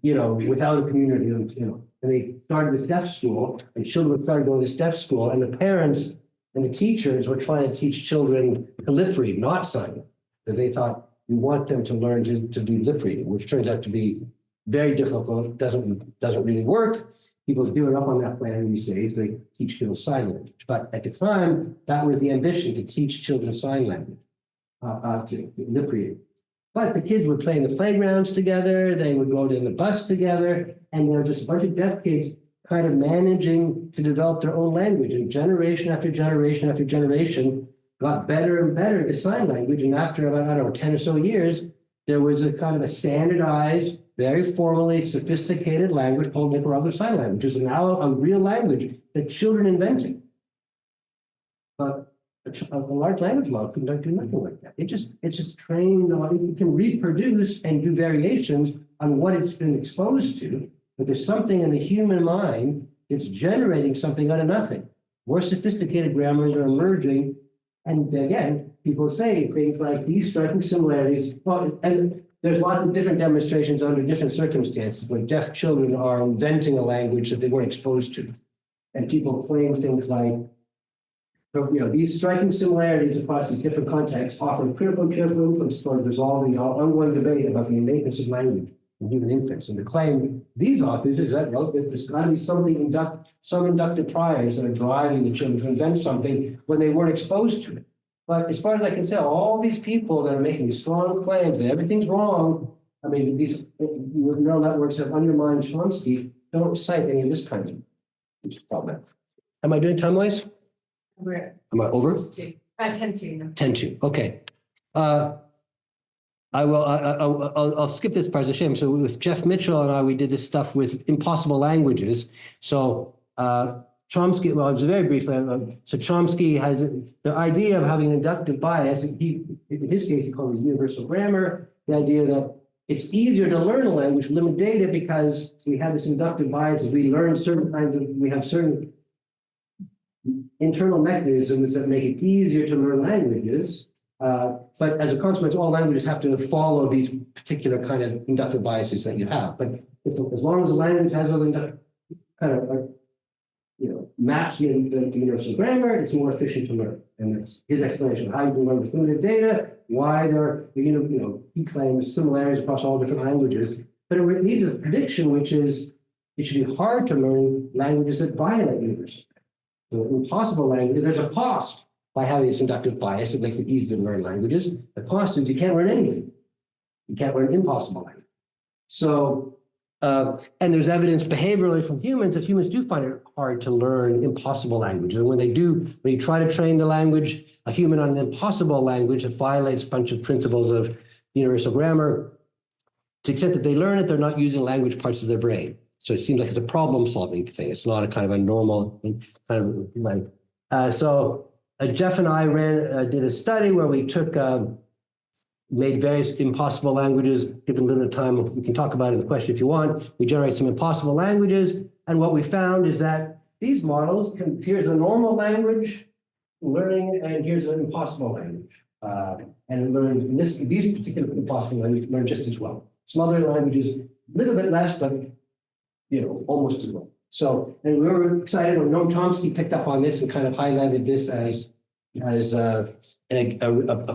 without a community, and they started this deaf school, and children started going to this deaf school, and the parents and the teachers were trying to teach children to lip read, not sign, because they thought we want them to learn to do lip reading, which turns out to be very difficult, doesn't really work. People have given up on that plan these days. They teach children sign language. But at the time, that was the ambition, to teach children sign language, to lip reading. But the kids would play in the playgrounds together, they would go in the bus together, and there were just a bunch of deaf kids kind of managing to develop their own language. And generation after generation after generation got better and better at sign language. And after about, 10 or so years, there was a kind of a standardized, very formally sophisticated language called Nicaraguan Sign Language, which is now a real language that children invented. But a large language model can do nothing like that. It's just trained on, it can reproduce and do variations on what it's been exposed to, but there's something in the human mind that's generating something out of nothing. More sophisticated grammars are emerging, and again, people say things like these striking similarities, and there's lots of different demonstrations under different circumstances when deaf children are inventing a language that they weren't exposed to. And people claim things like, these striking similarities across these different contexts offer critical inputs toward resolving the ongoing debate about the innateness of language in human infants. And the claim these authors is that there's got to be some inductive priors that are driving the children to invent something when they weren't exposed to it. But as far as I can tell, all these people that are making these strong claims that everything's wrong, these neural networks have undermined Chomsky, don't cite any of this kind of Am I doing time-wise? We're Am I over? 10 to. 10 to, okay. I'll skip this part, it's a shame. So with Jeff Mitchell and I, we did this stuff with impossible languages. So Chomsky, well, it was very briefly. So Chomsky has the idea of having inductive bias. And in his case, he called it universal grammar. The idea that it's easier to learn a language with limited data because we have this inductive bias. As we learn certain kinds of, we have certain internal mechanisms that make it easier to learn languages. But as a consequence, all languages have to follow these particular kind of inductive biases that you have. But as long as the language has a kind of match the universal grammar, it's more efficient to learn. And that's his explanation of how you can learn with limited data, why there are, he claims similarities across all different languages. But it needs a prediction, which is it should be hard to learn languages that violate universal. So impossible language, there's a cost by having this inductive bias. It makes it easy to learn languages. The cost is you can't learn anything. You can't learn impossible language. So, and there's evidence behaviorally from humans that humans do find it hard to learn impossible languages. And when you try to train the language, a human on an impossible language that violates a bunch of principles of universal grammar, to the extent that they learn it, they're not using language parts of their brain. So it seems like it's a problem-solving thing. It's not a kind of a normal kind of like. Jeff and I did a study where we took made various impossible languages. Given a little time, we can talk about it in the question if you want. We generate some impossible languages, and what we found is that these models here's a normal language learning, and here's an impossible language, and learn these particular impossible languages learn just as well. Some other languages a little bit less, but almost as well. So, and we were excited when Noam Chomsky picked up on this and kind of highlighted this as a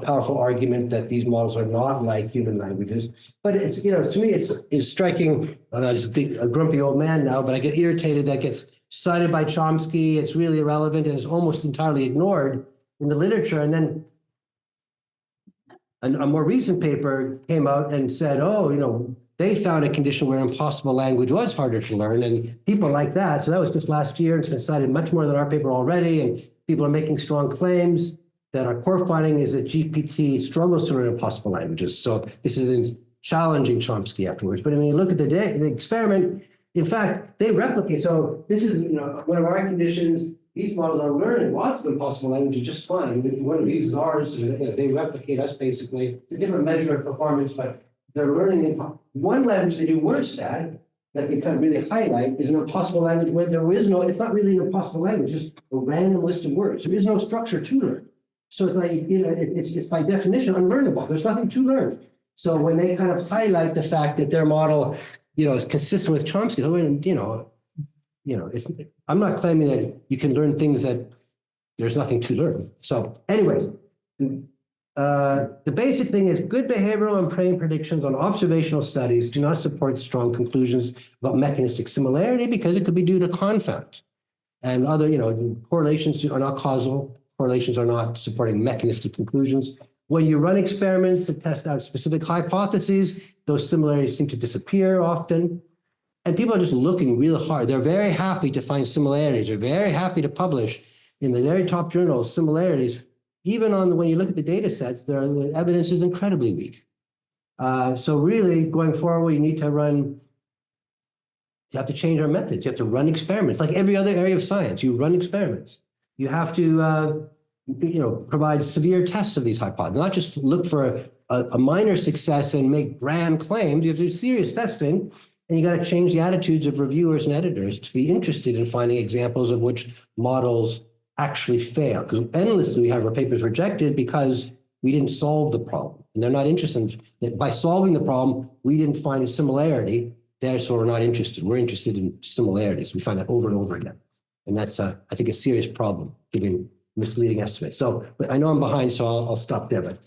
powerful argument that these models are not like human languages. But it's, to me, it's striking. I'm just a grumpy old man now, but I get irritated that gets cited by Chomsky. It's really irrelevant and it's almost entirely ignored in the literature. And then a more recent paper came out and said, they found a condition where impossible language was harder to learn, and people like that. So that was just last year. It's been cited much more than our paper already, and people are making strong claims that our core finding is that GPT struggles to learn impossible languages. So this isn't challenging Chomsky afterwards. But when you look at the experiment, in fact, they replicate. So this is one of our conditions. These models are learning lots of impossible languages just fine. One of these is ours. They replicate us basically. It's a different measure of performance, but they're learning in one language they do worse at, that they kind of really highlight, is an impossible language where there is no, it's not really an impossible language, it's just a random list of words. There is no structure to learn. So it's like, it's by definition unlearnable. There's nothing to learn. So when they kind of highlight the fact that their model, is consistent with Chomsky, I'm not claiming that you can learn things that there's nothing to learn. So anyways, the basic thing is good behavioral and training predictions on observational studies do not support strong conclusions about mechanistic similarity because it could be due to confound. And other, correlations are not causal. Correlations are not supporting mechanistic conclusions. When you run experiments to test out specific hypotheses, those similarities seem to disappear often. And people are just looking real hard. They're very happy to find similarities. They're very happy to publish in the very top journals similarities. Even when you look at the data sets, the evidence is incredibly weak. So really, going forward, you have to change our methods. You have to run experiments. Like every other area of science, you run experiments. You have to provide severe tests of these hypotheses, not just look for a minor success and make grand claims. You have to do serious testing, and you got to change the attitudes of reviewers and editors to be interested in finding examples of which models actually fail. Because endlessly we have our papers rejected because we didn't solve the problem. And they're not interested that by solving the problem, we didn't find a similarity. Therefore, we're not interested. We're interested in similarities. We find that over and over again. And that's, I think, a serious problem, giving misleading estimates. So I know I'm behind, so I'll stop there. But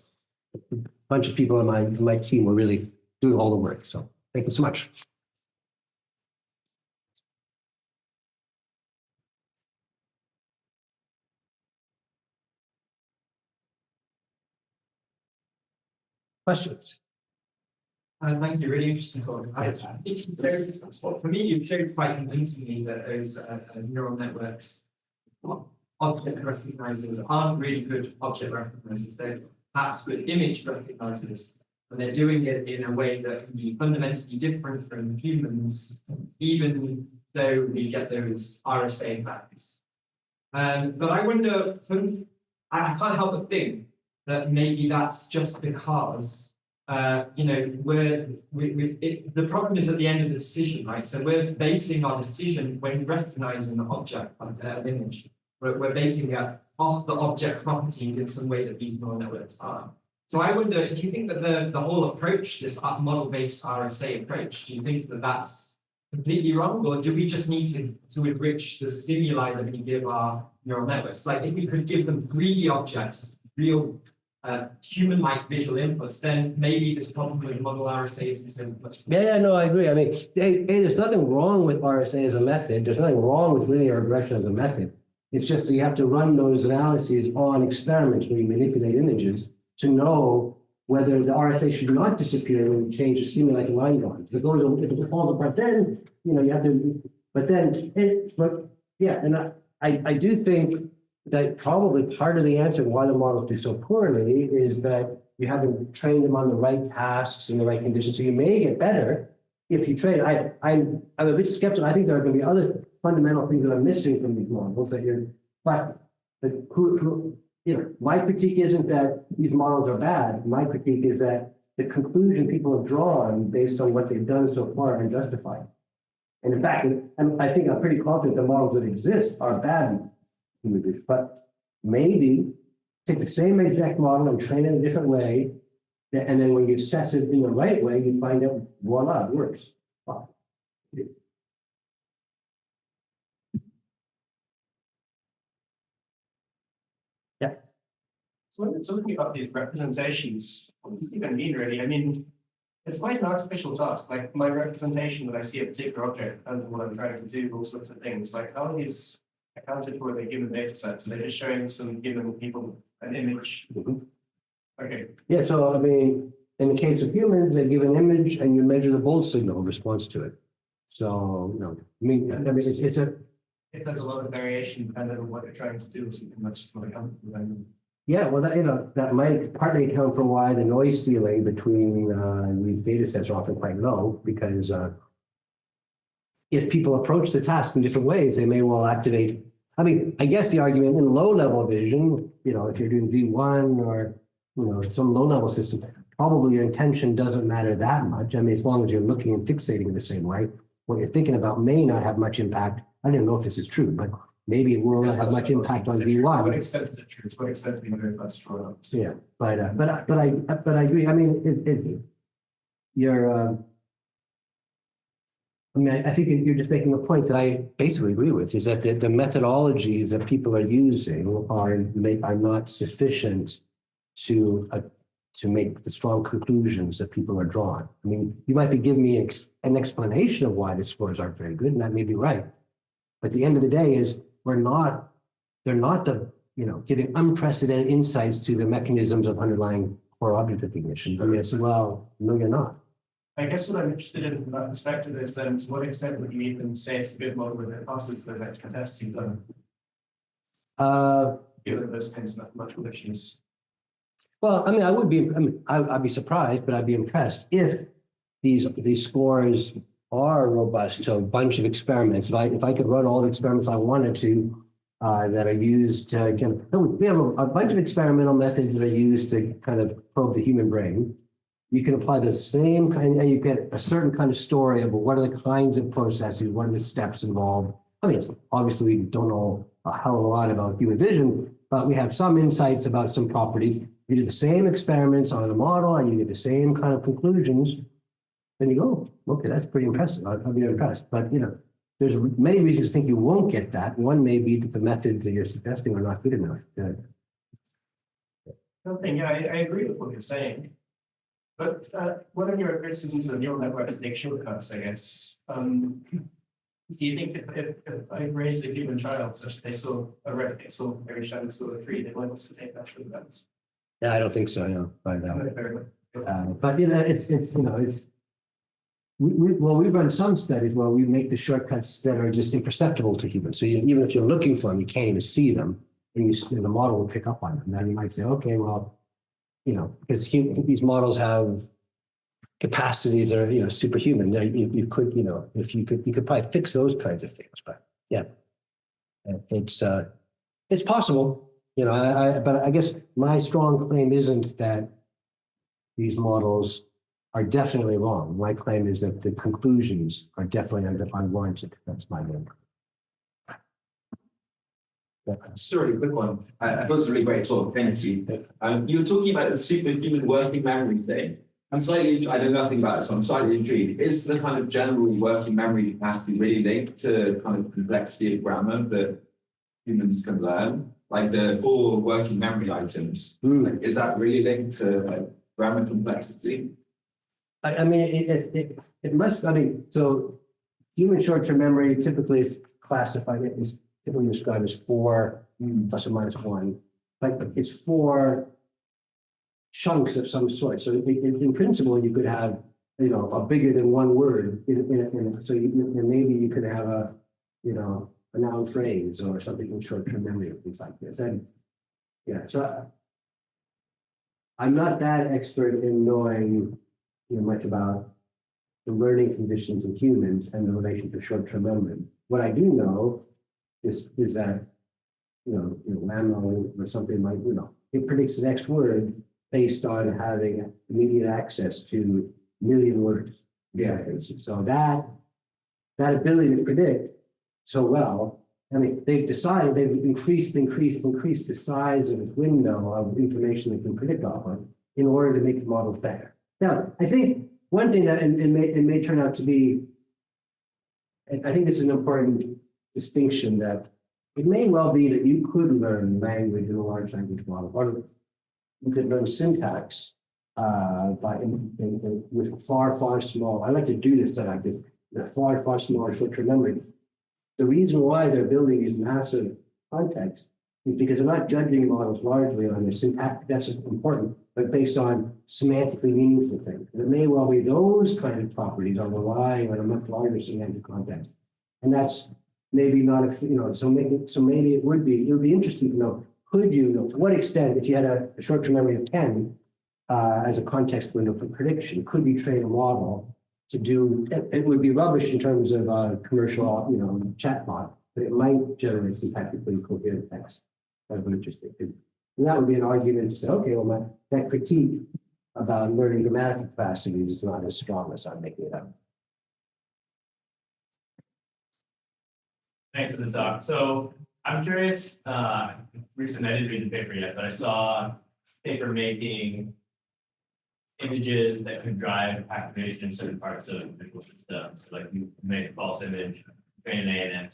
a bunch of people on my team were really doing all the work. So thank you so much. Questions? Thank you, really interesting talk. I think well, for me, you've showed quite convincingly that those neural networks, object recognizers, aren't really good object recognizers. They're perhaps good image recognizers, but they're doing it in a way that can be fundamentally different from humans, even though we get those RSA patterns. But I wonder, I can't help but think that maybe that's just because the problem is at the end of the decision, right? So we're basing our decision when recognizing the object image. We're basing it off the object properties in some way that these neural networks are. So I wonder, do you think that the whole approach, this model-based RSA approach, do you think that that's completely wrong, or do we just need to enrich the stimuli that we give our neural networks? Like if we could give them 3D objects, real human-like visual inputs, then maybe this problem with model RSAs isn't much. Yeah, no, I agree. I mean, there's nothing wrong with RSA as a method. There's nothing wrong with linear regression as a method. It's just that you have to run those analyses on experiments where you manipulate images to know whether the RSA should not disappear when you change the stimuli to line drawing. If it falls apart, then you have to. But yeah, and I do think that probably part of the answer why the models do so poorly is that you haven't trained them on the right tasks and the right conditions. So you may get better if you train. I'm a bit skeptical. I think there are going to be other fundamental things that are missing from these models my critique isn't that these models are bad. My critique is that the conclusion people have drawn based on what they've done so far are unjustified. And in fact, and I think I'm pretty confident the models that exist are bad images, but maybe take the same exact model and train it in a different way, and then when you assess it in the right way, you find out, voila, it works. Wow. Yeah. So looking about these representations, what does it even mean really? I mean, it's quite an artificial task. Like my representation that I see a particular object depends on what I'm trying to do, all sorts of things. Like how are these accounted for the human data set? So they're just showing some given people an image. Okay. Yeah, so I mean, in the case of humans, they give an image and you measure the bold signal in response to it. So, it's a. If there's a lot of variation depending on what you're trying to do, something that's just not accounted for then. Yeah, well, that might partly account for why the noise ceiling between these data sets are often quite low, because if people approach the task in different ways, they may well activate. I mean, I guess the argument in low-level vision, if you're doing V1 or some low-level system, probably your intention doesn't matter that much. I mean, as long as you're looking and fixating in the same way, what you're thinking about may not have much impact. I don't know if this is true, but maybe it will not have much impact on V1. To what extent is it true? To what extent do we know if that's true or not? Yeah, but I agree. I mean, I think you're just making a point that I basically agree with, is that the methodologies that people are using are not sufficient to make the strong conclusions that people are drawing. I mean, you might be giving me an explanation of why the scores aren't very good, and that may be right. But at the end of the day is they're not giving unprecedented insights to the mechanisms of underlying core object recognition. I mean, I said, well, no, you're not. I guess what I'm interested in from that perspective is then to what extent would you even say it's a good model when it passes those extra tests you've done? Given those kinds of mathematical issues. Well, I mean, I'd be surprised, but I'd be impressed if these scores are robust to a bunch of experiments. If I could run all the experiments I wanted to that are used to we have a bunch of experimental methods that are used to kind of probe the human brain. You can apply the same kind, and you get a certain kind of story of what are the kinds of processes, what are the steps involved. I mean, obviously we don't know a hell of a lot about human vision, but we have some insights about some properties. You do the same experiments on a model and you get the same kind of conclusions. Then you go, okay, that's pretty impressive. I'll be impressed. But there's many reasons to think you won't get that. One may be that the methods that you're suggesting are not good enough. Yeah, I agree with what you're saying. But one of your criticisms of neural networks take shortcuts, I guess. Do you think if I raised a human child such that they saw a red pixel every time they saw a tree, they might also take that shortcut? Yeah, I don't think so. No, find out. But we've run some studies where we make the shortcuts that are just imperceptible to humans. So even if you're looking for them, you can't even see them, and the model will pick up on them. And then you might say, okay, well, because these models have capacities that are, superhuman. You could, if you could probably fix those kinds of things. But yeah, it's possible. But I guess my strong claim isn't that these models are definitely wrong. My claim is that the conclusions are definitely unwarranted. That's my name. Just a really quick one. I thought it was a really great talk. Thank you. You were talking about the superhuman working memory thing. I know nothing about it, so I'm slightly intrigued. Is the kind of general working memory capacity really linked to kind of complexity of grammar that humans can learn? Like the 4 working memory items, like, is that really linked to grammar complexity? I mean, it must. I mean, so human short-term memory typically is classified. It's typically described as 4 plus or minus 1, but it's 4 chunks of some sort. So in principle, you could have a bigger than 1 word so maybe you could have a noun phrase or something in short-term memory or things like this. And yeah, so I'm not that expert in knowing much about the learning conditions in humans and the relation to short-term memory. What I do know is that langauge or something like it predicts the next word based on having immediate access to a million words. Yeah. So that ability to predict so well, I mean, they've increased the size of the window of information they can predict off of in order to make the models better. Now, I think one thing that it may turn out to be, and I think this is an important distinction, that it may well be that you could learn language in a large language model, or you could learn syntax with far small. I like to do this that I did far smaller short-term memory. The reason why they're building these massive contexts is because they're not judging models largely on their syntax. That's important, but based on semantically meaningful things. And it may well be those kind of properties are relying on a much larger semantic context, and that's maybe not so maybe it would be interesting to know. Could you, to what extent, if you had a short-term memory of 10 as a context window for prediction, could you train a model to do? It would be rubbish in terms of commercial, chatbot, but it might generate some technically coherent text. That would be interesting. And that would be an argument to say, okay, well, that critique about learning grammatical capacities is not as strong as I'm making it up. Thanks for the talk. So I'm curious, recently I didn't read the paper yet, but I saw a paper making images that could drive activation in certain parts of visual systems. So like you make a false image, train an ANN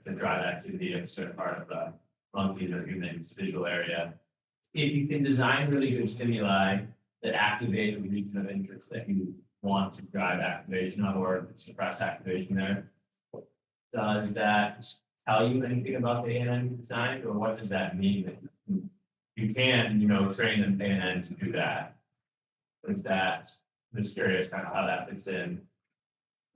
to drive activity in a certain part of the monkeys or humans visual area. If you can design really good stimuli that activate a region of interest that you want to drive activation of or suppress activation there, does that tell you anything about the ANN design, or what does that mean that you can, train an ANN to do that? Is that, I'm just curious kind of how that fits in.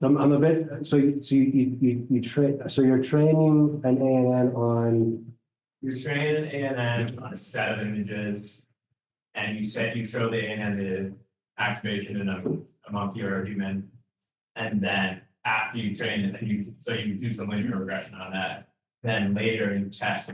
I'm a bit, so you train, so you're training an ANN on. You're training an ANN on a set of images, and you show the ANN the activation in a monkey or a human, and then after you train it, you do some linear regression on that. Then later you test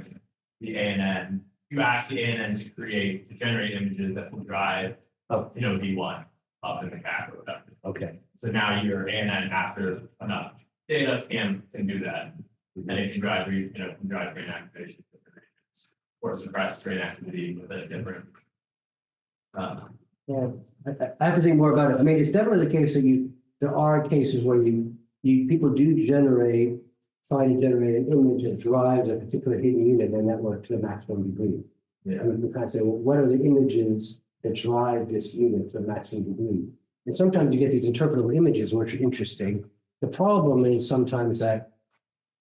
the ANN. You ask the ANN to generate images that will drive, V1 up in the macaque or whatever. Okay. So now your ANN, after enough data, can do that, and it can drive brain activation or suppress brain activity with a different. Yeah, I have to think more about it. I mean, it's definitely the case that there are cases where people do try to generate an image that drives a particular hidden unit in their network to the maximum degree. Yeah. I mean, you kind of say, well, what are the images that drive this unit to the maximum degree? And sometimes you get these interpretable images, which are interesting. The problem is sometimes that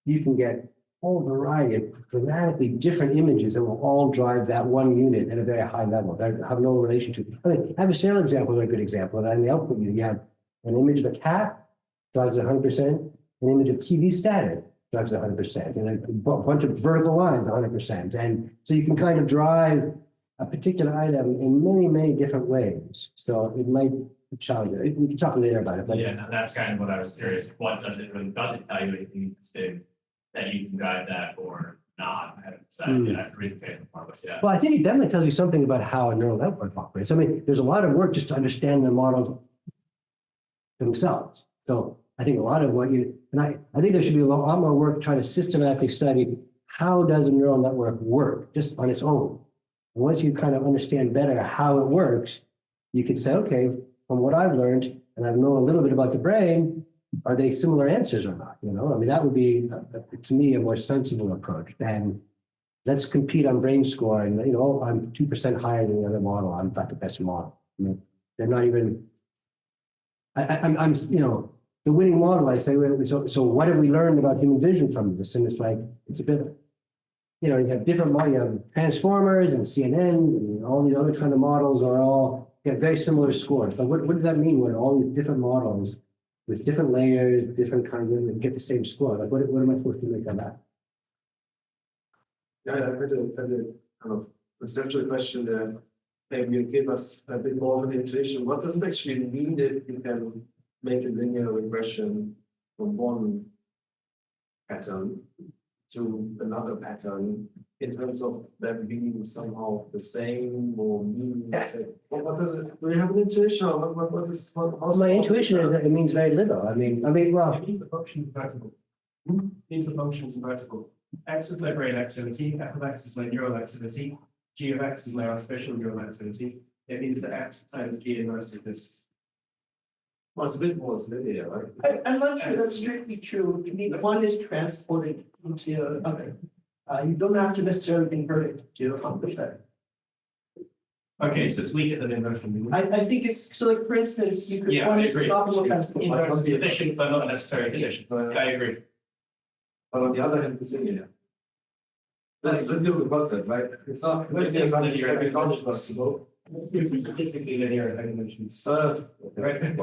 you can get whole variety of dramatically different images that will all drive that one unit at a very high level that have no relation to. I mean, adversarial example is a good example. And in the output, you have an image of a cat drives 100%, an image of TV static drives 100%, and a bunch of vertical lines 100%. And so you can kind of drive a particular item in many, many different ways. So it might be challenging. We can talk later about it. But Yeah, that's kind of what I was curious. What does it really, does it tell you anything interesting that you can drive that or not? I haven't decided yet. I have to read the paper more, but yeah. well, I think it definitely tells you something about how a neural network operates. I mean, there's a lot of work just to understand the models themselves. So I think a lot of what you, and I think there should be a lot more work trying to systematically study how does a neural network work just on its own. And once you kind of understand better how it works, you can say, okay, from what I've learned, and I've known a little bit about the brain, are they similar answers or not? You know, I mean, that would be, to me, a more sensible approach than let's compete on brain score and, you know, I'm 2% higher than the other model. I'm not the best model. I mean, they're not even, I'm, you know, the winning model, I say, so what have we learned about human vision from this? And it's like, it's a bit, you know, you have different, you have transformers and CNN and all these other kind of models are all get very similar scores. But what does that mean when all these different models with different layers, different kinds of, and get the same score? Like, what am I supposed to make of that? Yeah, I had a kind of conceptual question there. Maybe you give us a bit more of an intuition. What does it actually mean if you can make a linear regression from one pattern to another pattern in terms of them being somehow the same or meaning the same? What does it? Do you have an intuition? Or what is? My intuition is that it means very little. I mean, well, It means the function is vertical. It means the function is vertical. X is my brain activity, f of x is my neural activity, g of x is my artificial neural activity. It means that f times g inverse of this. Well, it's a bit more linear, right? I'm not sure that's strictly true. To me, one is transported into the other. You don't have to necessarily convert it to accomplish that. Okay, so it's weaker than inversion. I think it's, so like, for instance, you could, Yeah, one I is agree. optimal transport. Inverse is sufficient, but not necessary condition. I agree. But on the other hand, it's linear. That's the different concept, right? It's not. Most things are linear, very very possible. It's statistically linear, I mentioned. Right.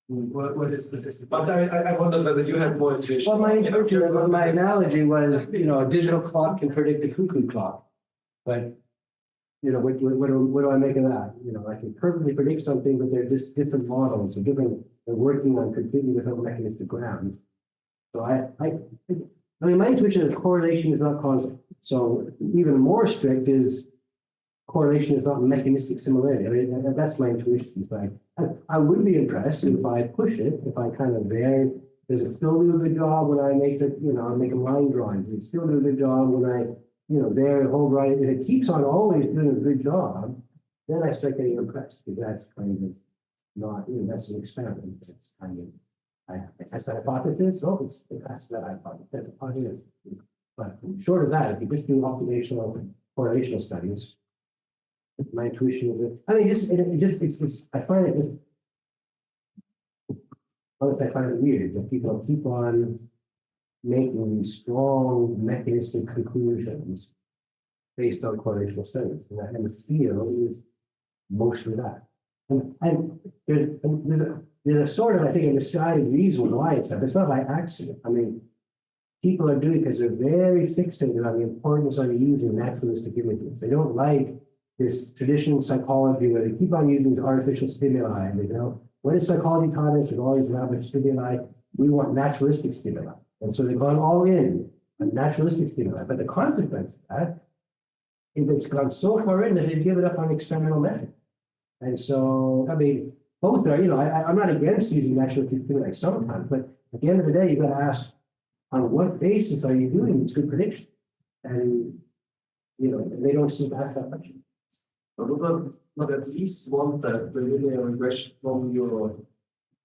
What is statistical? But I wonder whether you had more intuition. well, my analogy was, you know, a digital clock can predict the cuckoo clock. But, you know, what do I make of that? You know, I can perfectly predict something, but they're just different models, they're working on completely different mechanistic grounds. So I mean, my intuition is correlation is not causal. So even more strict is correlation is not mechanistic similarity. I mean, that's my intuition. Like, I would be impressed if I push it, if I kind of vary. Does it still do a good job when I make the, you know, I make a line drawing? Does it still do a good job when I, you know, vary a whole variety? If it keeps on always doing a good job, then I start getting impressed because that's kind of not, you know, that's an experiment. It's kind of, I test that hypothesis, it tests that hypothesis. But short of that, if you just do observational correlational studies, my intuition is that, I mean, it's I find it just, I find it weird that people keep on making these strong mechanistic conclusions based on correlational studies, and the field is mostly that. And there's a sort of, I think, a misguided reason why it's that. It's not by accident. I mean, people are doing it because they're very fixated on the importance of using naturalistic images. They don't like this traditional psychology where they keep on using these artificial stimuli. And they go, what is psychology taught us with all these laboratory stimuli? We want naturalistic stimuli. And so they've gone all in on naturalistic stimuli. But the consequence of that is it's gone so far in that they've given up on experimental method. And so, I mean, both are, you know, I'm not against using naturalistic stimuli sometimes, but at the end of the day, you've got to ask, on what basis are you doing these good predictions? And, you know, they don't seem to have that much. But at least want that the linear regression from your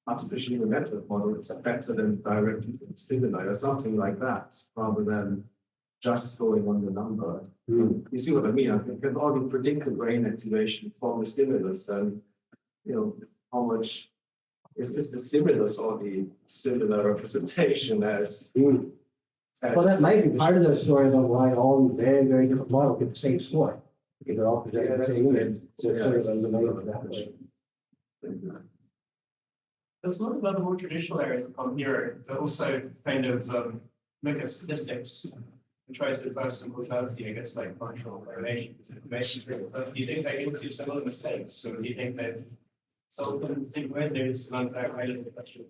artificial neural network model is better than directly from stimuli or something like that, rather than just going on the number. You see what I mean? I think you can already predict the brain activation from the stimulus, and you know how much is the stimulus or the similar representation as Well, that might be part of the story about why all these very, very different models get the same score. Because they're all presented the same image. So it's sort of unrelated that way. There's a lot of other more traditional areas of neuro that also kind of look at statistics and try to infer some causality against like functional correlation to information. But do you think they into similar mistakes? Or do you think they've solved them in particular ways? Maybe it's an unfair way of the question.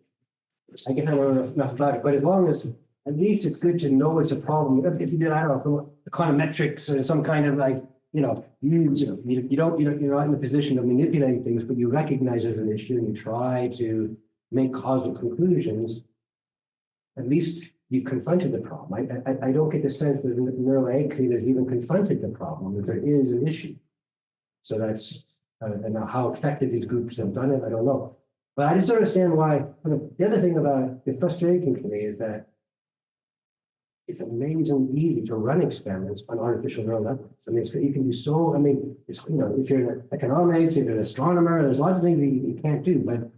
I guess I don't know enough about it, but as long as, at least it's good to know it's a problem. If you did, I don't know, econometrics or some kind of like, you don't, you're not in the position of manipulating things, but you recognize there's an issue and you try to make causal conclusions. At least you've confronted the problem. I don't get the sense that neuroanchors even confronted the problem, that there is an issue. So that's, and how effective these groups have done it, I don't know. But I just don't understand why, the other thing about the frustrating to me is that it's amazingly easy to run experiments on artificial neural networks. I mean, you can do so, I mean, it's, if you're in economics, if you're an astronomer, there's lots of things you can't do, but,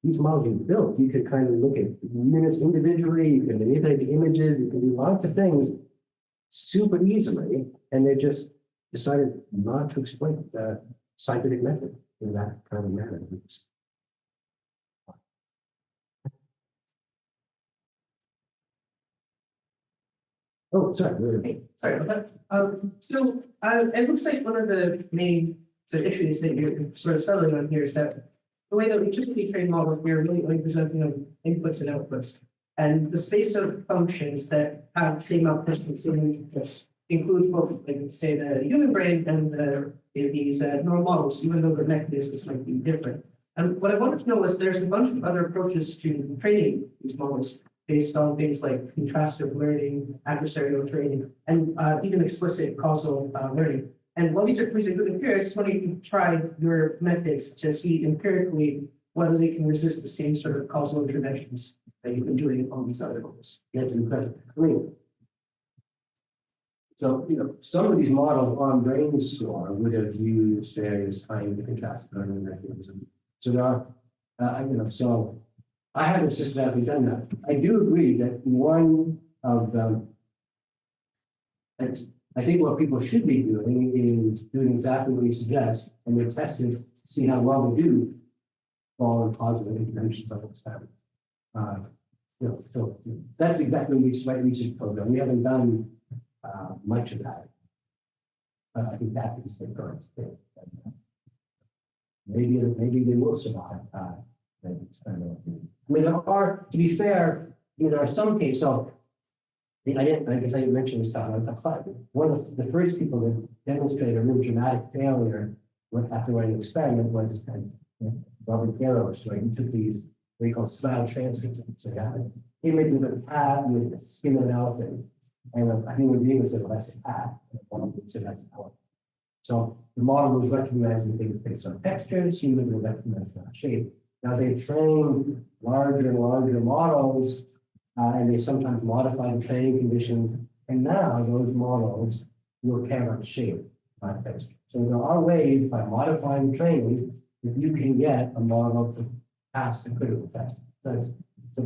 these models you built, you could kind of look at units individually, you can manipulate the images, you can do lots of things super easily, and they just decided not to exploit the scientific method in that kind of manner. Oh, sorry. Hey, sorry about that. It looks like one of the main issues that you're sort of settling on here is that the way that we typically train models, we're really only presenting them inputs and outputs. And the space of functions that have the same outputs and same inputs includes both, like say, the human brain and these neural models, even though the mechanisms might be different. And what I wanted to know was there's a bunch of other approaches to training these models based on things like contrastive learning, adversarial training, and even explicit causal learning. And while these are good empirics, I just wondering if you've tried your methods to see empirically whether they can resist the same sort of causal interventions that you've been doing on these other models. That's incredible. I mean, so, some of these models on brainstorm would have used various kinds of contrastive learning mechanisms. So there are, so I haven't systematically done that. I do agree that one of them, I think what people should be doing is doing exactly what you suggest, and they're testing to see how well they do fall in positive interventions of experiment. So that's exactly my research program. We haven't done much of that. I think that is the current state. Maybe they will survive. I mean, there are, to be fair, there are some cases. So I guess I didn't mention this time. One of the first people that demonstrated a really dramatic failure after running an experiment was Robert Garros, where he took these what he called smile transfers. So he made them a cat with the skin of an elephant, and I think when being was a less cat, so that's an elephant. So the model was recognizing things based on textures, humans were recognizing on shape. Now they've trained larger and larger models, and they sometimes modify the training conditions. And now those models will care about shape, not texture. So there are ways by modifying training that you can get a model to pass the critical test. So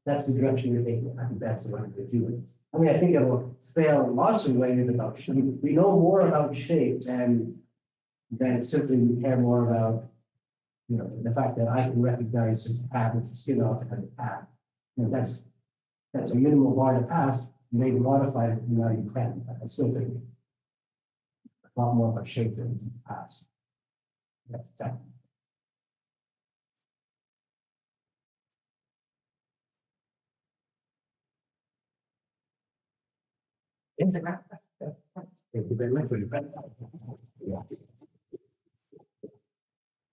that's the direction you're taking. I think that's the right way to do it. I mean, I think it will fail in lots of ways about shape. We know more about shape than simply we care more about, the fact that I can recognize this cat with the skin off and a cat. That's a minimal bar to pass. Maybe modify it, you can. I still think a lot more about shape than pass. That's exactly. Thank you very much. Yeah.